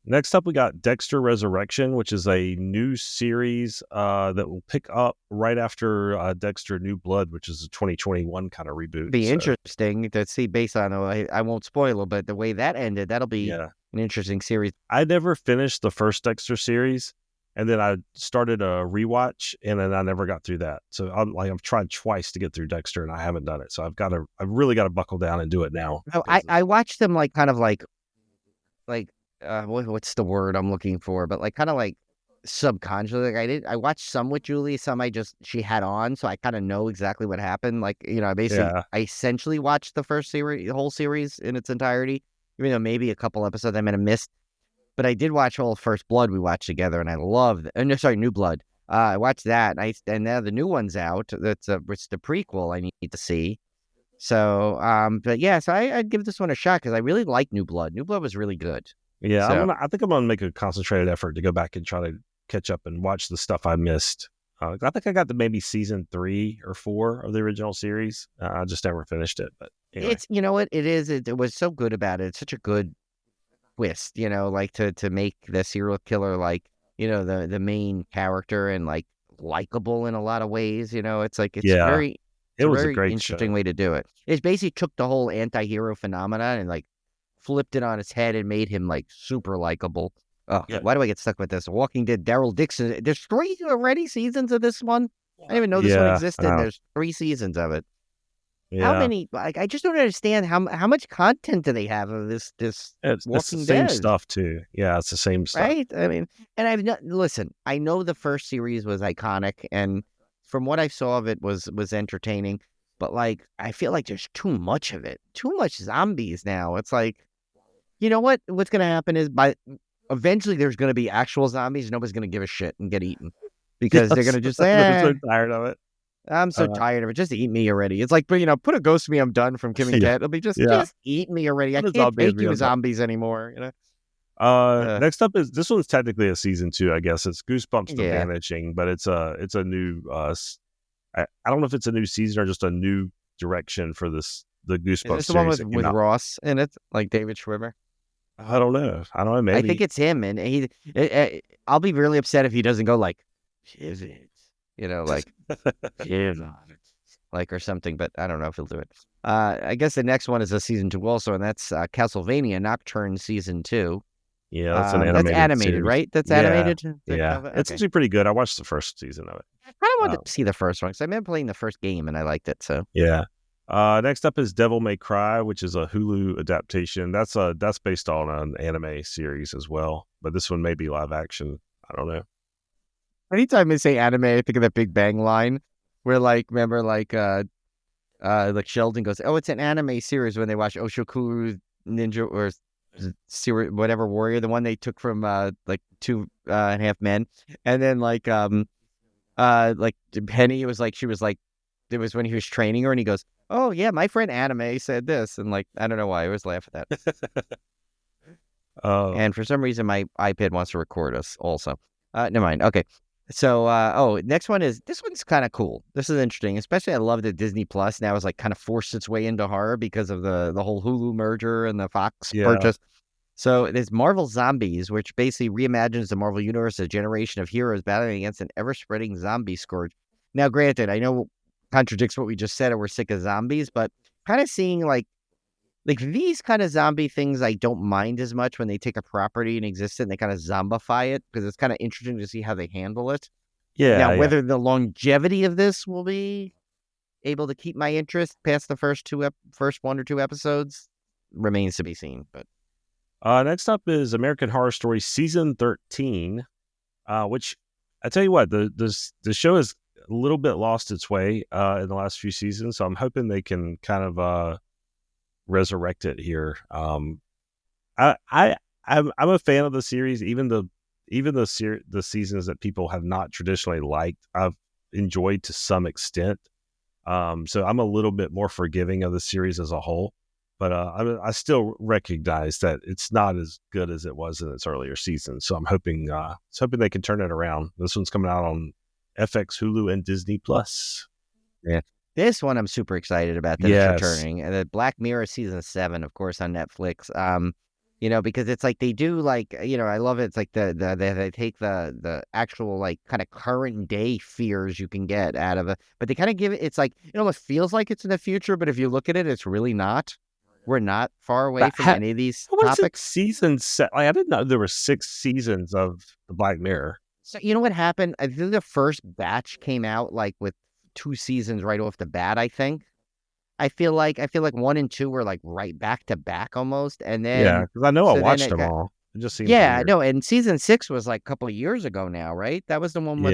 Next up, we got Dexter Resurrection, which is a new series that will pick up right after Dexter New Blood, which is a 2021 kind of reboot. Be interesting to see based on, I won't spoil it, but the way that ended, that'll be an interesting series. I never finished the first Dexter series, and then I started a rewatch, and then I never got through that. So I've tried twice to get through Dexter, and I haven't done it. So I've really got to buckle down and do it now. No, I watched them like what's the word I'm looking for? But like kind of like subconsciously. Like I watched some with Julie, some she had on, so I kind of know exactly what happened. Like, I essentially watched the whole series in its entirety, even though maybe a couple episodes I might have missed. But I did watch all First Blood we watched together, and I loved it. New Blood. I watched that, and now the new one's out. It's the prequel I need to see. So, so I'd give this one a shot because I really like New Blood. New Blood was really good. Yeah, I think I'm going to make a concentrated effort to go back and try to catch up and watch the stuff I missed. I think I got to maybe season 3 or 4 of the original series. I just never finished it. But anyway. It's, what it is. It was so good about it. It's such a good twist, like to make the serial killer the main character and likable in a lot of ways. It's like it's very. It was a very interesting way to do it. It basically took the whole anti-hero phenomenon and flipped it on its head and made him super likable. Oh, why do I get stuck with this? Walking Dead, Daryl Dixon. There's 3 seasons of this one. I didn't even know this one existed. There's 3 seasons of it. Yeah. How many? I just don't understand how much content do they have of this it's Walking the same Dead stuff too. Yeah, it's the same stuff. Right? I mean, and listen, I know the first series was iconic and from what I saw of it was entertaining, but like I feel like there's too much of it, too much zombies now. It's like, you know what's gonna happen is eventually there's gonna be actual zombies and nobody's gonna give a shit and get eaten because they're gonna just say, I'm so tired of it. I'm so tired of it. Just eat me already. It's like, put a Ghost of Me, I'm done from Kim and Kat. It'll be just eat me already. I can't take you zombies anymore. Next up is, this one's technically a season 2, I guess. It's Goosebumps The Vanishing, but it's a new. I don't know if it's a new season or just a new direction for the Goosebumps. Is this the one with Ross in it, like David Schwimmer? I don't know. Maybe. I think it's him, and I'll be really upset if he doesn't go like, like or something. But I don't know if he'll do it. I guess the next one is a season 2 also, and that's Castlevania Nocturne season 2. Yeah, that's an animated. That's animated, series. Right? That's animated. Yeah, it's actually pretty good. I watched the first season of it. I kind of wanted to see the first one because I remember playing the first game and I liked it. So yeah. Next up is Devil May Cry, which is a Hulu adaptation. That's based on an anime series as well, but this one may be live action. I don't know. Anytime they say anime, I think of that Big Bang line where, like, remember, like Sheldon goes, "Oh, it's an anime series," when they watch Oshoku Ninja or whatever warrior, the one they took from like 2.5 Men, and then like Penny was like, she was like, it was when he was training her, and he goes, "Oh yeah, my friend Anime said this," and like I don't know why I always laugh at that. And for some reason my iPad wants to record us also. Never mind. Okay. So, next one is, this one's kind of cool. This is interesting. Especially I love that Disney Plus now is like kind of forced its way into horror because of the whole Hulu merger and the Fox purchase. So it is Marvel Zombies, which basically reimagines the Marvel Universe, a generation of heroes battling against an ever-spreading zombie scourge. Now, granted, I know contradicts what we just said, or we're sick of zombies, but kind of seeing like these kind of zombie things I don't mind as much when they take a property and exist and they kind of zombify it, because it's kind of interesting to see how they handle it. Yeah. Now, whether the longevity of this will be able to keep my interest past the first 1 or 2 episodes remains to be seen. But next up is American Horror Story season 13, which I tell you what, the show has a little bit lost its way in the last few seasons, so I'm hoping they can kind of resurrect it here. I'm a fan of the series, even the seasons that people have not traditionally liked, I've enjoyed to some extent. So I'm a little bit more forgiving of the series as a whole, but I still recognize that it's not as good as it was in its earlier seasons. So I'm hoping they can turn it around. This one's coming out on FX, Hulu, and Disney Plus. Yeah. This one I'm super excited about that it's returning. And the Black Mirror season 7, of course, on Netflix. Because it's like they do like, I love it. It's like they take the actual like kind of current day fears you can get out of it, but they kind of give it. It's like it almost feels like it's in the future, but if you look at it, it's really not. We're not far away from any of these topics. Season set? Like, I didn't know there were 6 seasons of the Black Mirror. So you know what happened? I think the first batch came out like with 2 seasons right off the bat. I think. I feel like 1 and 2 were like right back to back almost, and then because I know I watched them all. It just seems weird. No, and season 6 was like a couple of years ago now, right? That was the one with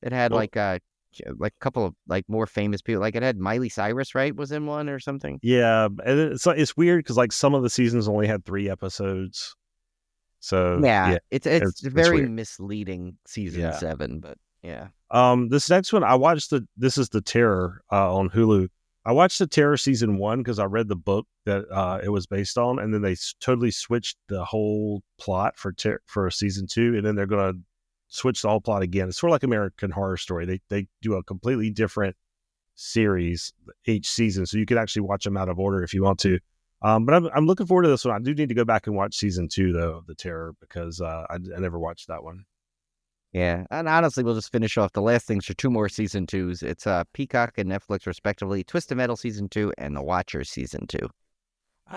it had like a couple of like more famous people, like it had Miley Cyrus, right? Was in one or something. Yeah, and it's weird because like some of the seasons only had 3 episodes. So it's very misleading season 7, but yeah. This next one I watched this is The Terror on Hulu. I watched The Terror season 1 because I read the book that it was based on, and then they totally switched the whole plot for season 2, and then they're going to switch the whole plot again. It's sort of like American Horror Story. They do a completely different series each season, so you can actually watch them out of order if you want to. But I'm looking forward to this one. I do need to go back and watch season 2 though of The Terror because I never watched that one. Yeah, and honestly, we'll just finish off the last things for 2 more season 2s. It's Peacock and Netflix, respectively. Twisted Metal season 2 and The Watcher season 2.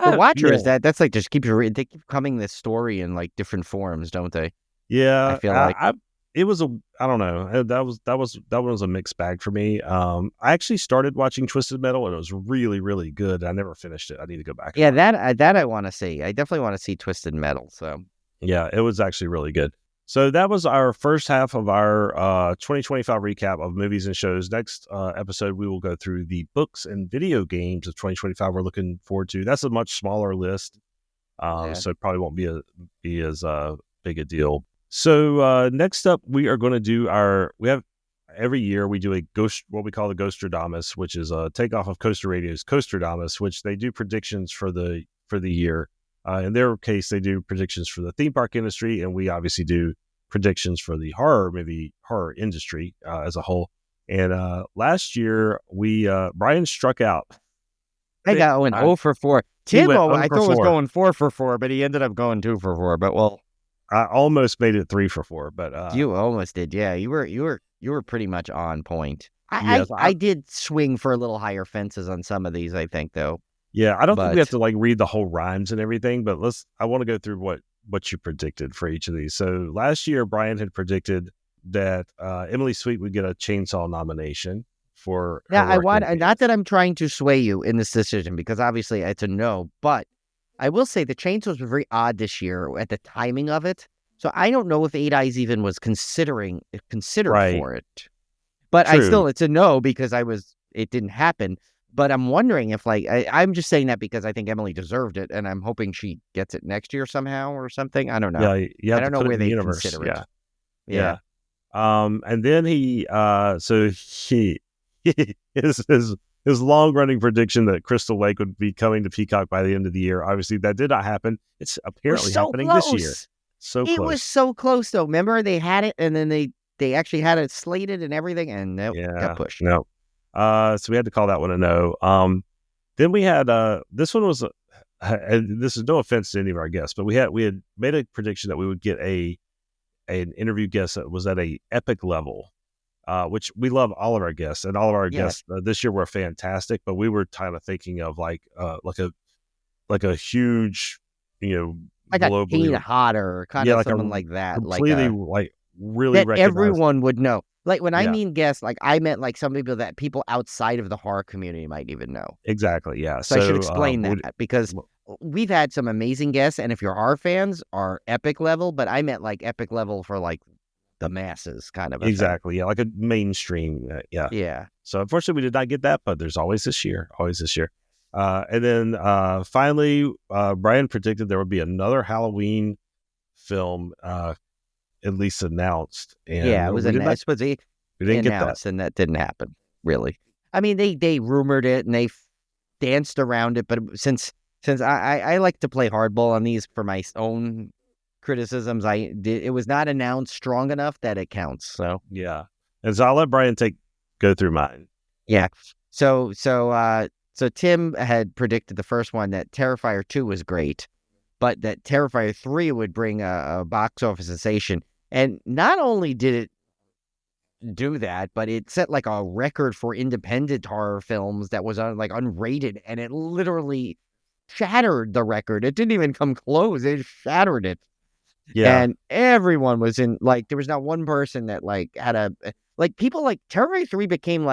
The Watcher is that's like just keeps they keep coming this story in like different forms, don't they? Yeah, I feel like it was I don't know. That was a mixed bag for me. I actually started watching Twisted Metal and it was really, really good. I never finished it. I need to go back. Yeah, that I want to see. I definitely want to see Twisted Metal. So yeah, it was actually really good. So that was our first half of our 2025 recap of movies and shows. Next episode, we will go through the books and video games of 2025 we're looking forward to. That's a much smaller list, so it probably won't be as big a deal. So next up, we are going to do every year we do what we call the Ghostradamus, which is a takeoff of Coaster Radio's Coastradamus, which they do predictions for the year. In their case, they do predictions for the theme park industry, and we obviously do predictions for the horror industry as a whole. And last year, Brian struck out. I went 0 for 4. Tim, I thought was going 4 for 4, but he ended up going 2 for 4. But I almost made it 3 for 4. But you almost did, yeah. You were pretty much on point. I did swing for a little higher fences on some of these, I think, though. Yeah, I don't think we have to read the whole rhymes and everything, but I want to go through what you predicted for each of these. So last year, Brian had predicted that Emily Sweet would get a Chainsaw nomination for. Yeah, not that I'm trying to sway you in this decision, because obviously it's a no, but I will say the Chainsaws were very odd this year at the timing of it. So I don't know if Eight Eyes even was considered for it. But True. it's a no because it didn't happen. But I'm wondering if I'm just saying that because I think Emily deserved it, and I'm hoping she gets it next year somehow or something. I don't know. Yeah. I don't know where they consider it. Yeah. And then his long running prediction that Crystal Lake would be coming to Peacock by the end of the year. Obviously, that did not happen. It's apparently happening this year. It was so close, though. Remember, they had it, and then they actually had it slated and everything, and got pushed. No. So we had to call that one a no. Then we had this one was this is no offense to any of our guests, but we had made a prediction that we would get an interview guest that was at a epic level, which we love all of our guests, and all of our guests this year were fantastic. But we were kind of thinking of like a huge, like a Kane Hodder, kind of someone like that, completely really that everyone would know. Like when I mean guests, I meant some people that people outside of the horror community might even know. Exactly, yeah. So I should explain that because we've had some amazing guests, and if you're horror fans, are epic level. But I meant epic level for the masses, kind of. Exactly, yeah, like a mainstream, yeah. Yeah. So unfortunately, we did not get that, but there's always this year. And then finally, Brian predicted there would be another Halloween film. At least announced. And it was announced. We didn't get that. And that didn't happen, really. I mean, they rumored it and they danced around it, but since I like to play hardball on these for my own criticisms, it was not announced strong enough that it counts. So yeah, and so I'll let Brian go through mine. Yeah. So Tim had predicted the first one that Terrifier 2 was great, but that Terrifier 3 would bring a box office sensation. And not only did it do that, but it set a record for independent horror films that was unrated, and it literally shattered the record. It didn't even come close. It shattered it. Yeah. And everyone was in there was not one person that had people Terrifier 3 became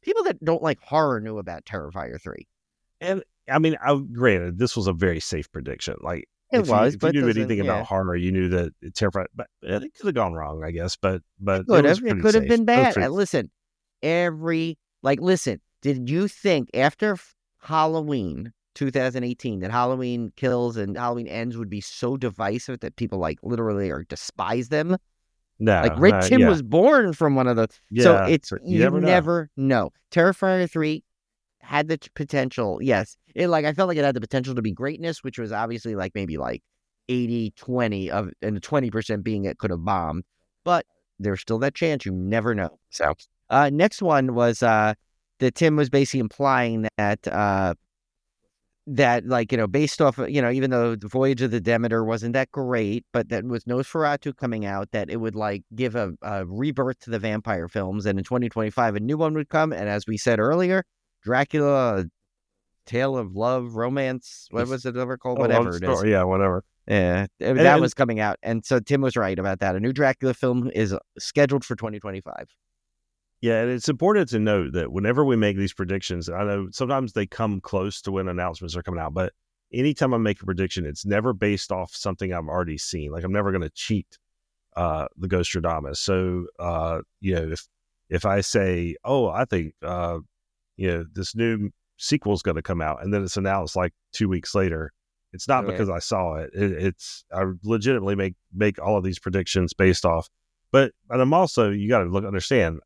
people that don't like horror knew about Terrifier 3. And I mean, granted, this was a very safe prediction. If you knew anything about horror, you knew that it terrified. But it could have gone wrong, I guess. But it could have been bad. Listen, did you think after Halloween 2018 that Halloween Kills and Halloween Ends would be so divisive that people literally despise them? No, Tim was born from one of the. Yeah, so you never know. Terrifier 3 had the potential, yes. I felt like it had the potential to be greatness, which was obviously maybe 80-20 of, and the 20% being it could have bombed. But there's still that chance. You never know. So next one was that Tim was basically implying that based off of, even though the Voyage of the Demeter wasn't that great, but that was Nosferatu coming out, that it would give a rebirth to the vampire films. And in 2025, a new one would come. And as we said earlier, Dracula, Tale of Love, Romance, what was it ever called? Whatever it is. Yeah, whatever. Yeah, that was coming out. And so Tim was right about that. A new Dracula film is scheduled for 2025. Yeah, and it's important to note that whenever we make these predictions, I know sometimes they come close to when announcements are coming out, but anytime I make a prediction, it's never based off something I've already seen. I'm never going to cheat the Ghostradamus. So if I say, oh, I think this new sequel is going to come out, and then it's announced like 2 weeks later, it's not because I saw it. It's I legitimately make all of these predictions based off. But I'm also, you got to understand,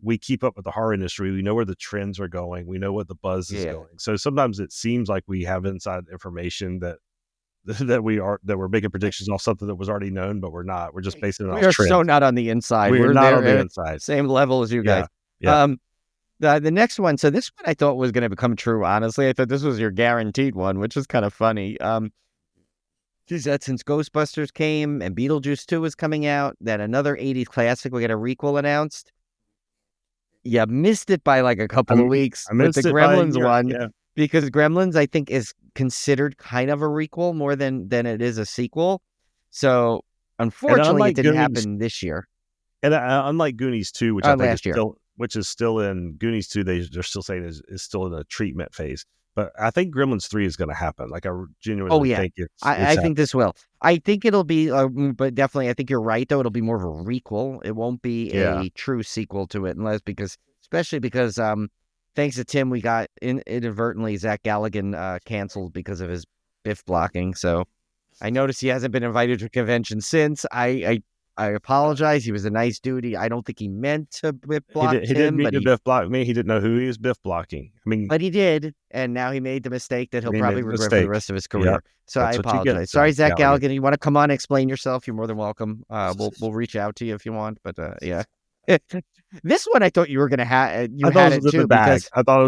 we keep up with the horror industry. We know where the trends are going. We know what the buzz is going. So sometimes it seems like we have inside information that we're making predictions off something that was already known, but we're not. We're just basing it off trends. We are so not on the inside. We're not on the inside. Same level as you guys. Yeah. The next one. So this one I thought was going to become true. Honestly, I thought this was your guaranteed one, which is kind of funny. That since Ghostbusters came and Beetlejuice 2 is coming out, that another 80s classic will get a requel announced. You missed it by like a couple of weeks with the Gremlins one, because Gremlins, I think, is considered kind of a requel more than it is a sequel. So unfortunately, it didn't happen this year. And unlike Goonies 2, which I think is still in Goonies 2, they're still saying is still in a treatment phase. But I think Gremlins 3 is going to happen. Like, I genuinely think I think this will. I think it'll be, but definitely, I think you're right, though. It'll be more of a requel. It won't be a true sequel to it, especially because thanks to Tim, we got inadvertently Zach Galligan canceled because of his Biff blocking. So I noticed he hasn't been invited to a convention since. I apologize. He was a nice dude. I don't think he meant to Biff block He didn't mean to Biff block me. He didn't know who he was Biff blocking. I mean, but he did, and now he made the mistake that he'll probably regret for the rest of his career. Yep. So I apologize. Sorry, Zach Galligan. You want to come on and explain yourself? You're more than welcome. We'll reach out to you if you want. But yeah, this one I thought you were gonna have. I thought it was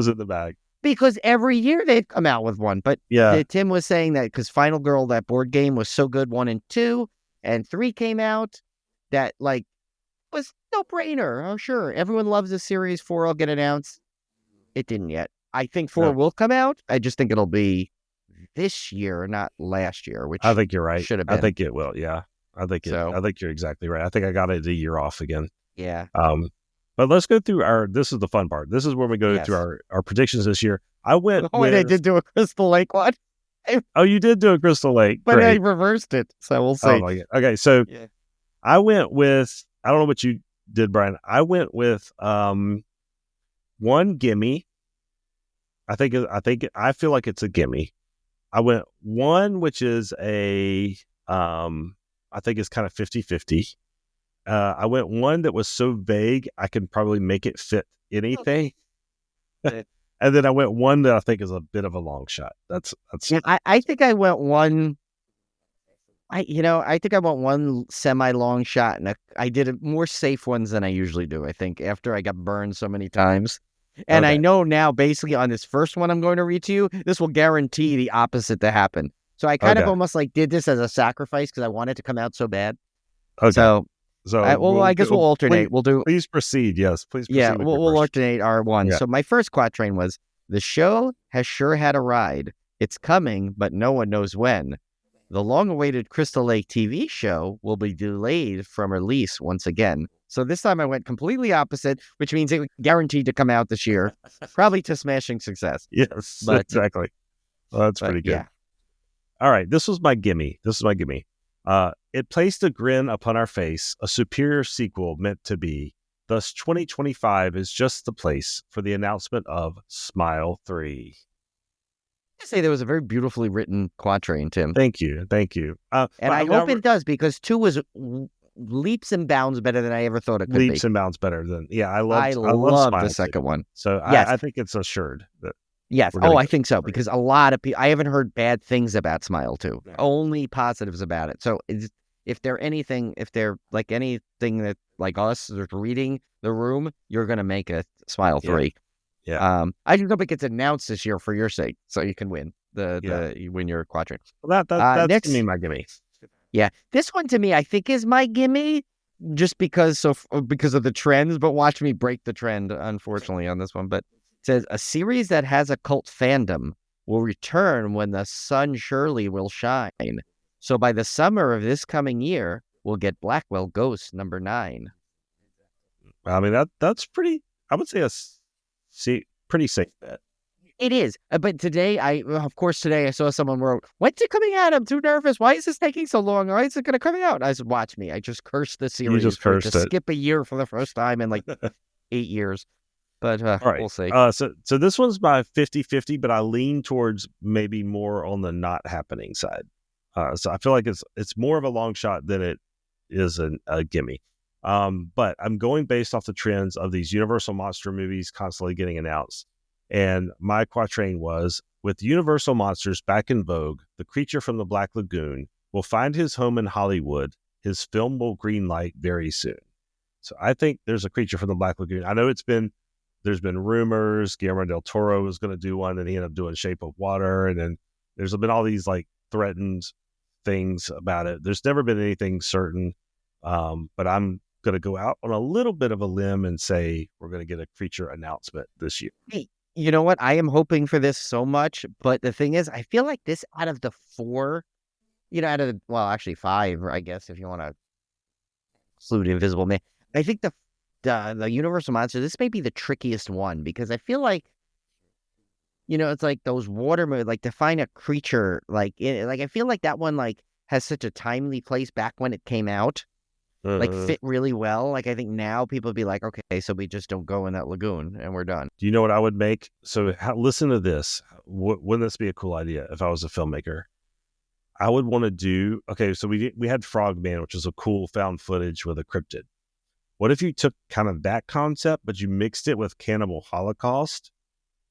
in the bag because every year they've come out with one. But Tim was saying that because Final Girl, that board game, was so good, 1 and 2, and 3 came out. That was no brainer. Oh, sure. Everyone loves the series. 4 will get announced. It didn't yet. I think 4 will come out. I just think it'll be this year, not last year, which I think you're right. Should have been. I think it will. Yeah. I think you're exactly right. I think I got it a year off again. Yeah. But let's go through this is the fun part. This is where we go through our predictions this year. I did do a Crystal Lake one. Oh, you did do a Crystal Lake. But I reversed it. So we'll see. Oh my God. Okay. So I went with, I don't know what you did, Brian. I went with one gimme. I feel like it's a gimme. I went one, which is I think it's kind of 50-50. I went one that was so vague, I could probably make it fit anything. And then I went one that I think is a bit of a long shot. I think I went one. I think I went one semi-long shot, and I did more safe ones than I usually do, I think, after I got burned so many times. And I know now, basically, on this first one I'm going to read to you, this will guarantee the opposite to happen. So I kind of almost like did this as a sacrifice because I wanted to come out so bad. Okay. So I guess we'll alternate. Please proceed. Yes, please proceed. Yeah, we'll alternate our one. Yeah. So my first quatrain was, the show has sure had a ride. It's coming, but no one knows when. The long-awaited Crystal Lake TV show will be delayed from release once again. So this time I went completely opposite, which means it was guaranteed to come out this year, probably to smashing success. Yes, exactly. Well, that's pretty good. Yeah. All right, this was my gimme. It placed a grin upon our face, a superior sequel meant to be. Thus, 2025 is just the place for the announcement of Smile 3. I say there was a very beautifully written quatrain, Tim. Thank you. And I hope it does, because 2 was leaps and bounds better than I ever thought it could be. Leaps and bounds better than, I love the second one. So I think it's assured that. Yes. Oh, I think so, because a lot of people, I haven't heard bad things about Smile 2, only positives about it. So if they're like anything that like us is reading the room, you're going to make a Smile 3. Yeah. I just hope it gets announced this year for your sake, so you can win you win your quadrant. Well, that's my gimme. Yeah, this one to me, I think, is my gimme, just because of the trends. But watch me break the trend, unfortunately, on this one. But it says, a series that has a cult fandom will return when the sun surely will shine. So by the summer of this coming year, we'll get Blackwell Ghost number 9. I mean, that's pretty. I would say pretty safe bet. It is. But today, of course, I saw someone wrote, "When's it coming out? I'm too nervous. Why is this taking so long? Why is it going to come out?" I said, "Watch me. I just cursed the series just for cursed to it. skip a year for the first time in like 8 years." But all right. We'll see. So this one's my 50-50, but I lean towards maybe more on the not happening side. So I feel like it's more of a long shot than it is a gimme. But I'm going based off the trends of these Universal monster movies constantly getting announced. And my quatrain was, with Universal monsters back in vogue, the creature from the Black Lagoon will find his home in Hollywood. His film will greenlight very soon. So I think there's a creature from the Black Lagoon. I know there's been rumors Guillermo del Toro was going to do one, and he ended up doing Shape of Water. And then there's been all these like threatened things about it. There's never been anything certain. But I'm going to go out on a little bit of a limb and say we're going to get a creature announcement this year. Hey, you know what? I am hoping for this so much, but the thing is, I feel like this out of the 4, actually 5, I guess, if you want to include Invisible Man. I think the Universal monster, this may be the trickiest one because I feel like, it's like those water movies, like to find a creature, like I feel like that one like has such a timely place back when it came out. Like fit really well. Like I think now people would be like, okay, so we just don't go in that lagoon and we're done. Do you know what I would make? So listen to this. Wouldn't this be a cool idea if I was a filmmaker? I would want to do, okay, so we had Frogman, which is a cool found footage with a cryptid. What if you took kind of that concept, but you mixed it with Cannibal Holocaust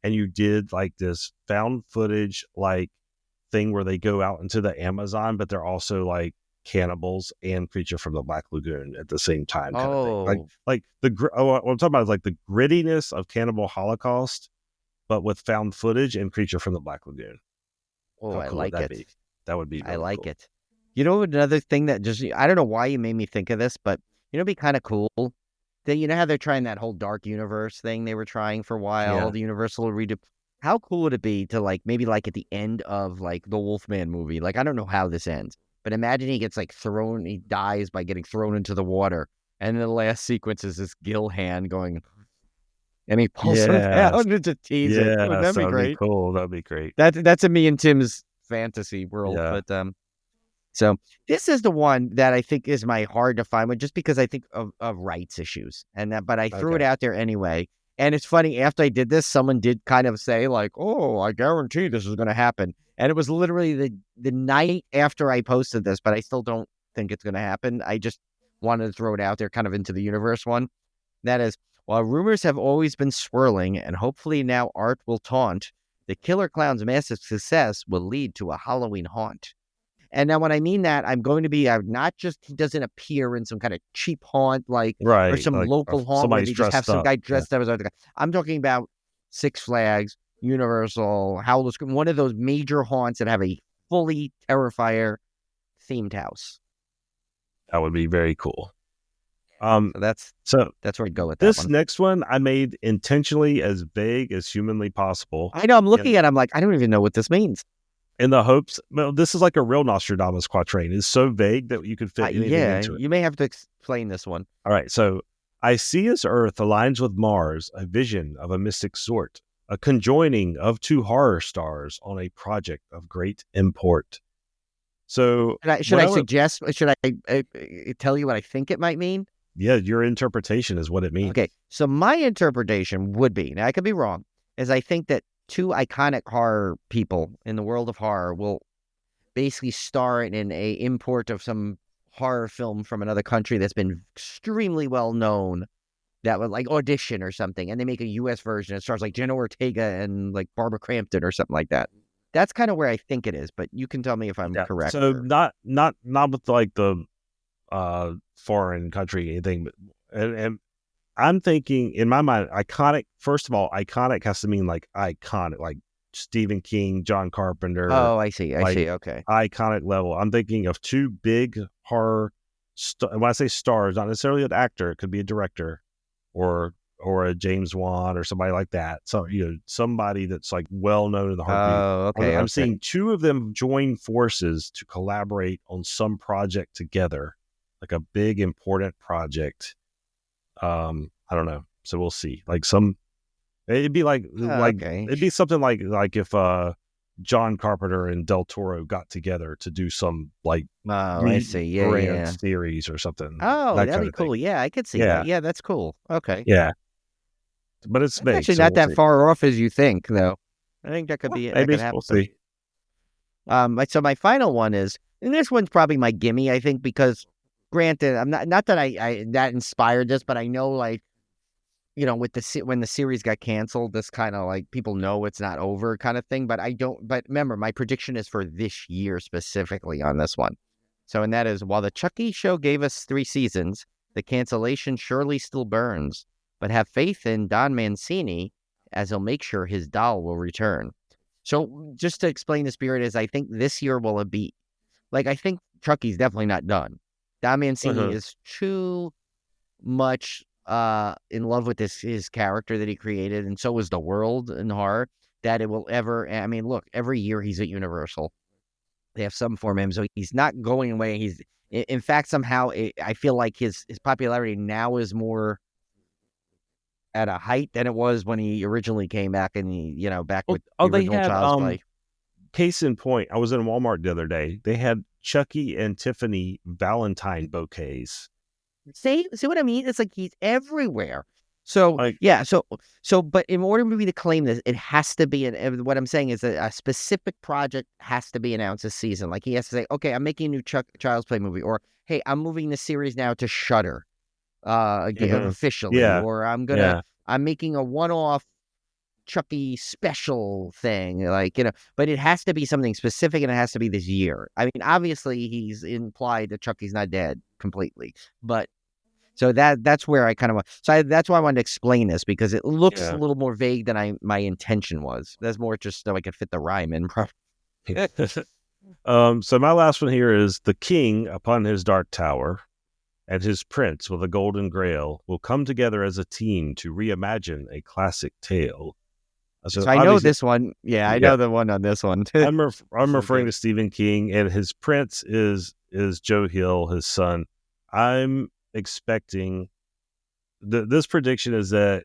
and you did like this found footage like thing where they go out into the Amazon, but they're also like cannibals and creature from the Black Lagoon at the same time kind of thing. Like what I'm talking about is like the grittiness of Cannibal Holocaust, but with found footage and creature from the Black Lagoon. Oh, I like it. That would be really I like cool. it. You know, another thing that just, I don't know why you made me think of this, but it'd be kind of cool that, you know how they're trying that whole dark universe thing they were trying for a while, the Universal redo. How cool would it be to like, maybe like at the end of like the Wolfman movie, like, I don't know how this ends, but imagine he gets like he dies by getting thrown into the water. And then the last sequence is this gill hand going, and he pulls him down to tease it. That'd be great. Cool. That'd be great. That's a me and Tim's fantasy world. Yeah. But so this is the one that I think is my hard to find one, just because I think of rights issues, but I threw it out there anyway. And it's funny, after I did this, someone did kind of say like, "Oh, I guarantee this is going to happen." And it was literally the night after I posted this, but I still don't think it's going to happen. I just wanted to throw it out there, kind of into the universe one. That is, while rumors have always been swirling, and hopefully now art will taunt, the Killer Clown's massive success will lead to a Halloween haunt. And now when I mean that, I'm going to be not just he doesn't appear in some kind of cheap haunt, or some like local haunt where they just have some guy dressed up as other guy. I'm talking about Six Flags, Universal, Howl's, one of those major haunts that have a fully Terrifier themed house. That would be very cool. So that's where I'd go with that. This next one I made intentionally as vague as humanly possible. I know, I'm looking at it, I'm like, I don't even know what this means. In the hopes, well, this is like a real Nostradamus quatrain. It's so vague that you could fit anything into it. You may have to explain this one. All right, so I see as Earth aligns with Mars, a vision of a mystic sort, a conjoining of two horror stars on a project of great import. So should I tell you what I think it might mean? Yeah, your interpretation is what it means. Okay, so my interpretation would be, now I could be wrong, is I think that 2 iconic horror people in the world of horror will basically star in a import of some horror film from another country that's been extremely well known, that would like audition or something, and they make a U.S. version. It stars like Jenna Ortega and like Barbara Crampton or something like that. That's kind of where I think it is, but you can tell me if I'm correct. So not with like the foreign country anything, but and I'm thinking in my mind, iconic. First of all, iconic has to mean like iconic, like Stephen King, John Carpenter. Oh, I see. Okay. Iconic level. I'm thinking of 2 big horror. When I say stars, not necessarily an actor. It could be a director, or a James Wan or somebody like that. So somebody that's like well known in the horror community. Oh, okay. I'm seeing 2 of them join forces to collaborate on some project together, like a big important project. I don't know. So we'll see. Like It'd be like Okay. it'd be something like if John Carpenter and Del Toro got together to do some like I see. Yeah, grand yeah. series or something. Oh, That that'd kind be of thing. cool. Yeah, I could see Yeah, that. Yeah, that's cool. Okay. yeah. But it's That's big, actually so not we'll that see. far off as you think, though. I think that Well, that maybe could happen. we'll see. So my final one is, and this one's probably my gimme, I think, because granted, I'm not that I that inspired this, but I know like, with when the series got canceled, this kind of like people know it's not over kind of thing. But I don't. But remember, my prediction is for this year specifically on this one. So, and that is, while the Chucky show gave us 3 seasons, the cancellation surely still burns. But have faith in Don Mancini, as he'll make sure his doll will return. So, just to explain the spirit is, I think this year will be like, I think Chucky's definitely not done. Don Mancini is too much in love with his character that he created, and so is the world in horror, that it will ever. I mean, look, every year he's at Universal. They have some form of him, so he's not going away. In fact, somehow I feel like his popularity now is more at a height than it was when he originally came back, and back with the They original had Child's Play. case in point. I was in Walmart the other day. They had Chucky and Tiffany Valentine bouquets. See what I mean? It's like he's everywhere. So Like, yeah, but in order for me to claim this, it has to be what I'm saying is that a specific project has to be announced this season. Like he has to say, okay, I'm making a new Child's Play movie, or hey, I'm moving the series now to Shudder, officially, yeah, or yeah. I'm making a one-off Chucky special thing, like, but it has to be something specific, and it has to be this year. I mean, obviously he's implied that Chucky's not dead completely, but so that's where I kind of that's why I wanted to explain this, because it looks a little more vague than my intention was. That's more just so I could fit the rhyme in. So my last one here is the king upon his dark tower and his prince with a golden grail will come together as a team to reimagine a classic tale. So I know this one. Yeah, I know the one on this one. I'm referring to Stephen King, and his prince is Joe Hill, his son. I'm expecting this prediction is that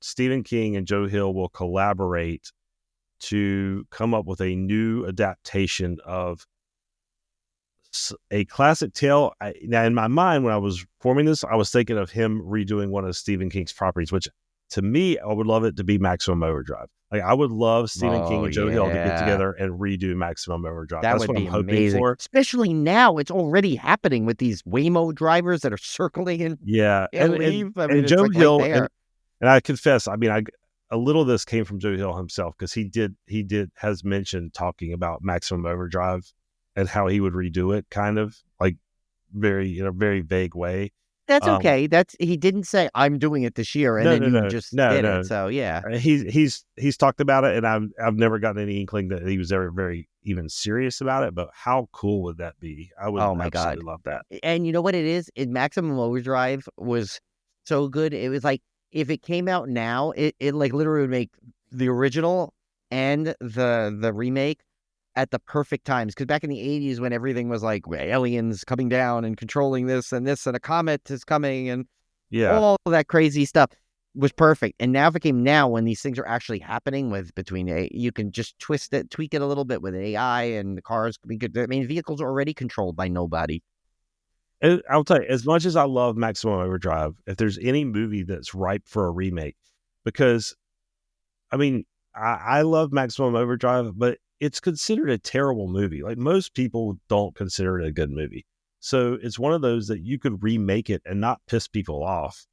Stephen King and Joe Hill will collaborate to come up with a new adaptation of a classic tale. Now, in my mind, when I was forming this, I was thinking of him redoing one of Stephen King's properties, which to me, I would love it to be Maximum Overdrive. Like, I would love Stephen King and Joe Hill to get together and redo Maximum Overdrive. That's what I'm hoping for. Especially now, it's already happening with these Waymo drivers that are circling and leave. I mean, and Joe Hill, right and I confess, I mean, a little of this came from Joe Hill himself, because he has mentioned talking about Maximum Overdrive and how he would redo it, kind of like very very vague way. That's okay. He didn't say I'm doing it this year, and then you just did it. So yeah, he's talked about it, and I've never gotten any inkling that he was ever very even serious about it. But how cool would that be? I would absolutely love that. And you know what it is? Maximum Overdrive was so good. It was like, if it came out now, it like literally would make the original and the remake at the perfect times, because back in the 80s, when everything was like aliens coming down and controlling this and a comet is coming and all of that crazy stuff was perfect. And now, if it came now, when these things are actually happening you can just tweak it a little bit with AI, and the cars can be good. I mean, vehicles are already controlled by nobody. And I'll tell you, as much as I love Maximum Overdrive, if there's any movie that's ripe for a remake, because I mean, I love Maximum Overdrive, but it's considered a terrible movie. Like, most people don't consider it a good movie. So it's one of those that you could remake it and not piss people off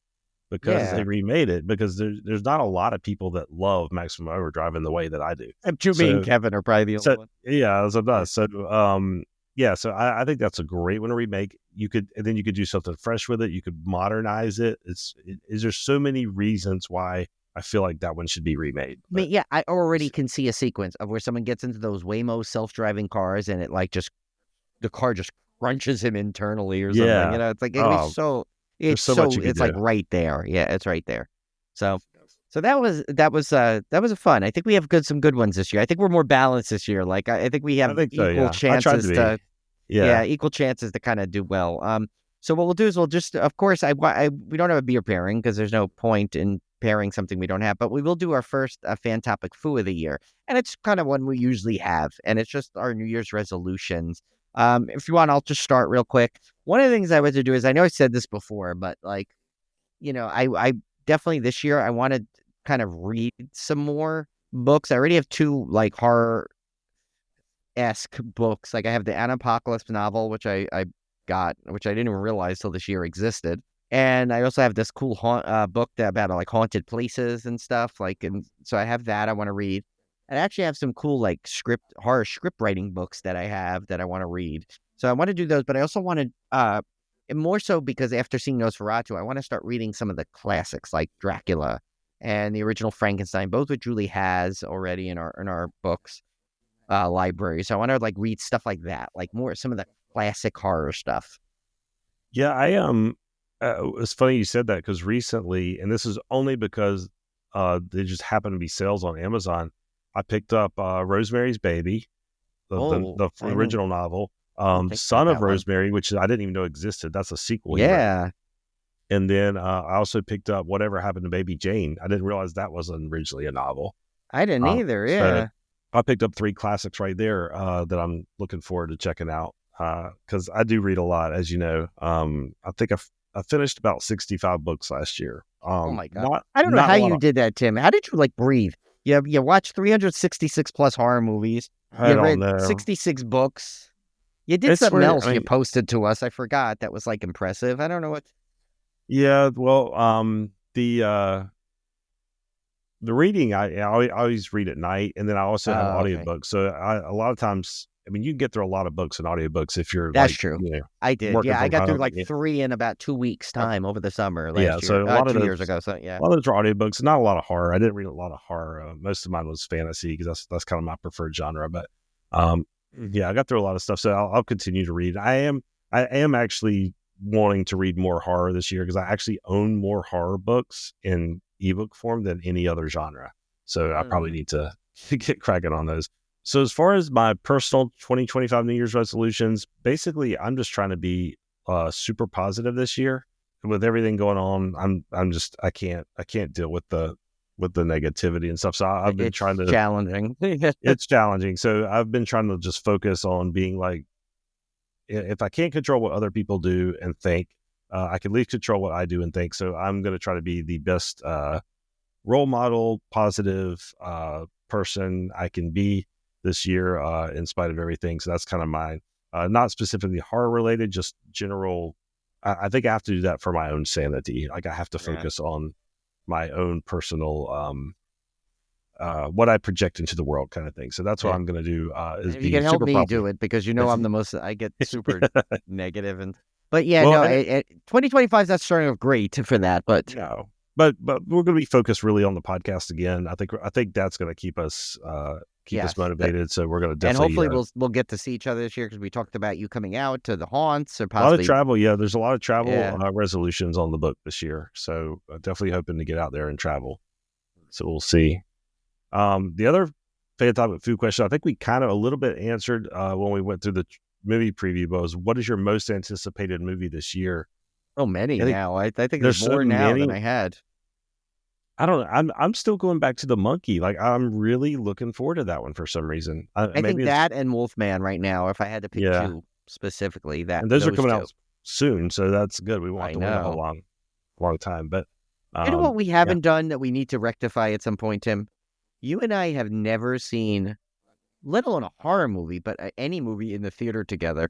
because they remade it, because there's not a lot of people that love Maximum Overdrive in the way that I do. Me and Kevin are probably the only one. Yeah, so so I think that's a great one to remake. Then you could do something fresh with it. You could modernize it. There's so many reasons why I feel like that one should be remade. I mean, yeah, I already can see a sequence of where someone gets into those Waymo self-driving cars, and the car just crunches him internally or something. It's like, it's like right there. Yeah, it's right there. So that was a fun. I think we have some good ones this year. I think we're more balanced this year. Like, I think we have equal chances equal chances to kind of do well. So what we'll do is we'll just, of course, we don't have a beer pairing, because there's no point in pairing something we don't have. But we will do our first fan topic foo of the year. And it's kind of one we usually have. And it's just our New Year's resolutions. If you want, I'll just start real quick. One of the things I want to do is, I know I said this before, but like, I definitely this year, I want to kind of read some more books. I already have 2 like horror-esque books. Like I have the Anapocalypse novel, which I got, which I didn't even realize till this year existed. And I also have this cool book about like haunted places and stuff. Like, and so I have that I want to read. I actually have some cool like horror script writing books that I have that I want to read. So I want to do those, but I also want to, and more so because after seeing Nosferatu, I want to start reading some of the classics like Dracula and the original Frankenstein, both which Julie has already in our books library. So I want to like read stuff like that, like more some of the classic horror stuff. Yeah, it's funny you said that because recently, and this is only because they just happen to be sales on Amazon. I picked up Rosemary's Baby, the original novel, Son of Rosemary, which I didn't even know existed. That's a sequel. Yeah. And then I also picked up Whatever Happened to Baby Jane. I didn't realize that wasn't originally a novel. I didn't either. Yeah. So I picked up 3 classics right there that I'm looking forward to checking out because I do read a lot, as you know. I think I finished about 65 books last year. Oh my God. I don't know how you did that, Tim. How did you like breathe? You watched 366 plus horror movies. You read 66 books. You did something else you posted to us. I forgot. That was like impressive. I don't know what. Yeah, well, the reading, I always read at night, and then I also have audiobooks. So a lot of times, I mean, you can get through a lot of books and audiobooks if you're That's true. I did. Yeah, I got through like 3 in about 2 weeks' time over the summer last year. So a lot of 2 years ago. So yeah, a lot of those are audiobooks. Not a lot of horror. I didn't read a lot of horror. Most of mine was fantasy because that's kind of my preferred genre. But yeah, I got through a lot of stuff. So I'll continue to read. I am actually wanting to read more horror this year because I actually own more horror books in ebook form than any other genre. So I probably need to get cracking on those. So as far as my personal 2025 New Year's resolutions, basically I'm just trying to be super positive this year. With everything going on, I can't deal with the negativity and stuff. So I've been trying to challenging. It's challenging. So I've been trying to just focus on being like, if I can't control what other people do and think, I can at least control what I do and think. So I'm going to try to be the best role model, positive person I can be this year in spite of everything. So that's kind of mine. Not specifically horror related, just general. I think I have to do that for my own sanity. Like I have to focus on my own personal what I project into the world kind of thing. So that's what I'm going to do. Is if you can help me do it because I'm the most, I get super negative but yeah, 2025 is not starting off great for that, but no, but we're going to be focused really on the podcast again. I think that's going to keep us motivated. So we're going to definitely, and hopefully we'll get to see each other this year because we talked about you coming out to the haunts or possibly a lot of travel. Yeah, there's a lot of travel resolutions on the book this year. So definitely hoping to get out there and travel. So we'll see. The other fan topic food question, I think we kind of a little bit answered when we went through the movie preview, was what is your most anticipated movie this year? Oh, many now. I think there's more now than I had. I don't know. I'm still going back to The Monkey. Like I'm really looking forward to that one for some reason. I think that and Wolfman right now, if I had to pick 2 specifically, and those are coming out soon, so that's good. We won't have to wait a whole long time. But you know what we haven't done that we need to rectify at some point, Tim? You and I have never seen, let alone a horror movie, but any movie in the theater together.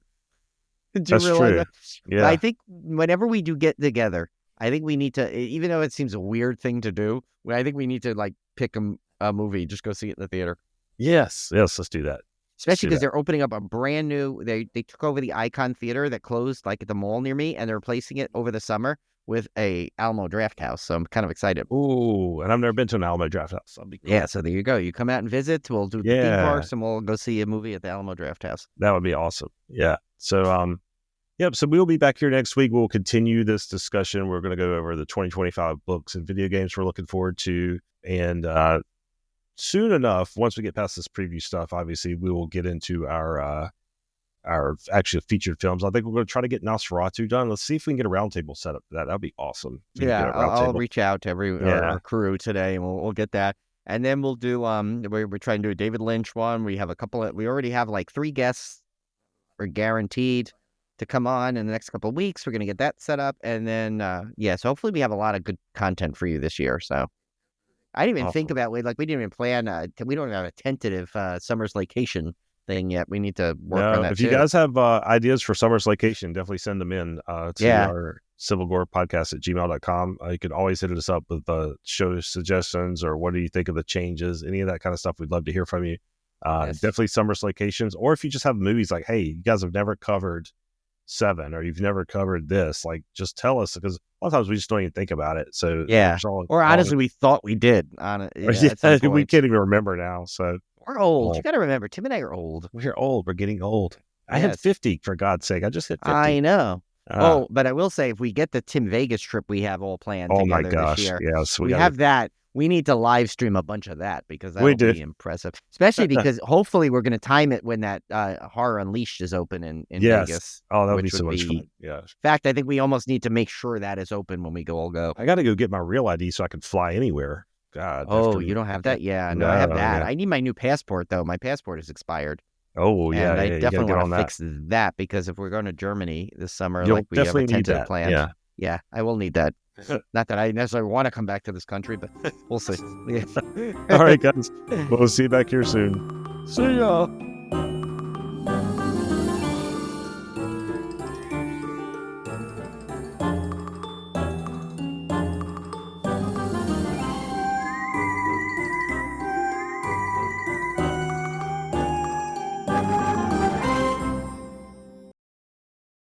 That's true. Yeah. I think whenever we do get together, I think we need to, even though it seems a weird thing to do, I think we need to like pick a movie, just go see it in the theater. Yes, let's do that. Especially because they're opening up a brand new, they took over the Icon Theater that closed like at the mall near me, and they're replacing it over the summer with a Alamo Drafthouse. So I'm kind of excited. Ooh, and I've never been to an Alamo Drafthouse. That'll be cool. Yeah, so there you go. You come out and visit. We'll do the theme parks, and we'll go see a movie at the Alamo Drafthouse. That would be awesome. Yeah. So so we'll be back here next week. We'll continue this discussion. We're going to go over the 2025 books and video games we're looking forward to. And soon enough, once we get past this preview stuff, obviously we will get into our our actual featured films. I think we're going to try to get Nosferatu done. Let's see if we can get a roundtable set up for that. That'd be awesome. Yeah, I'll reach out to our crew today, and we'll get that. And then we'll do we're trying to do a David Lynch one. We have we already have like 3 guests are guaranteed to come on in the next couple of weeks. We're going to get that set up, and then so hopefully we have a lot of good content for you this year. So I didn't even think about we didn't even plan. We don't have a tentative summer's vacation thing yet. We need to work on that. If you guys have ideas for summer's vacation, definitely send them in to our civilgorepodcast@gmail.com. You can always hit us up with show suggestions or what do you think of the changes, any of that kind of stuff. We'd love to hear from you. Definitely summer's vacations, or if you just have movies like, hey, you guys have never covered Seven or you've never covered this, like just tell us, because a lot of times we just don't even think about it. So or honestly we thought we did on it. We can't even remember now. So we're old. You got to remember, Tim and I are old. We're old. We're getting old. I had 50, for God's sake. I just hit 50. I know. But I will say, if we get the Tim Vegas trip we have all planned together this year, yes, we have that. We need to live stream a bunch of that because that would be impressive. Especially because hopefully we're going to time it when that Horror Unleashed is open in Vegas. Oh, that would be so much fun. Yeah. In fact, I think we almost need to make sure that is open when we all go. I got to go get my real ID so I can fly anywhere. God. Oh, you don't have that? Yeah, no, I have that. I need my new passport, though. My passport is expired. Oh, yeah. And I definitely want to fix that because if we're going to Germany this summer, we have a tentative plan. Yeah, I will need that. Not that I necessarily want to come back to this country, but we'll see. All right, guys. We'll see you back here soon. See y'all.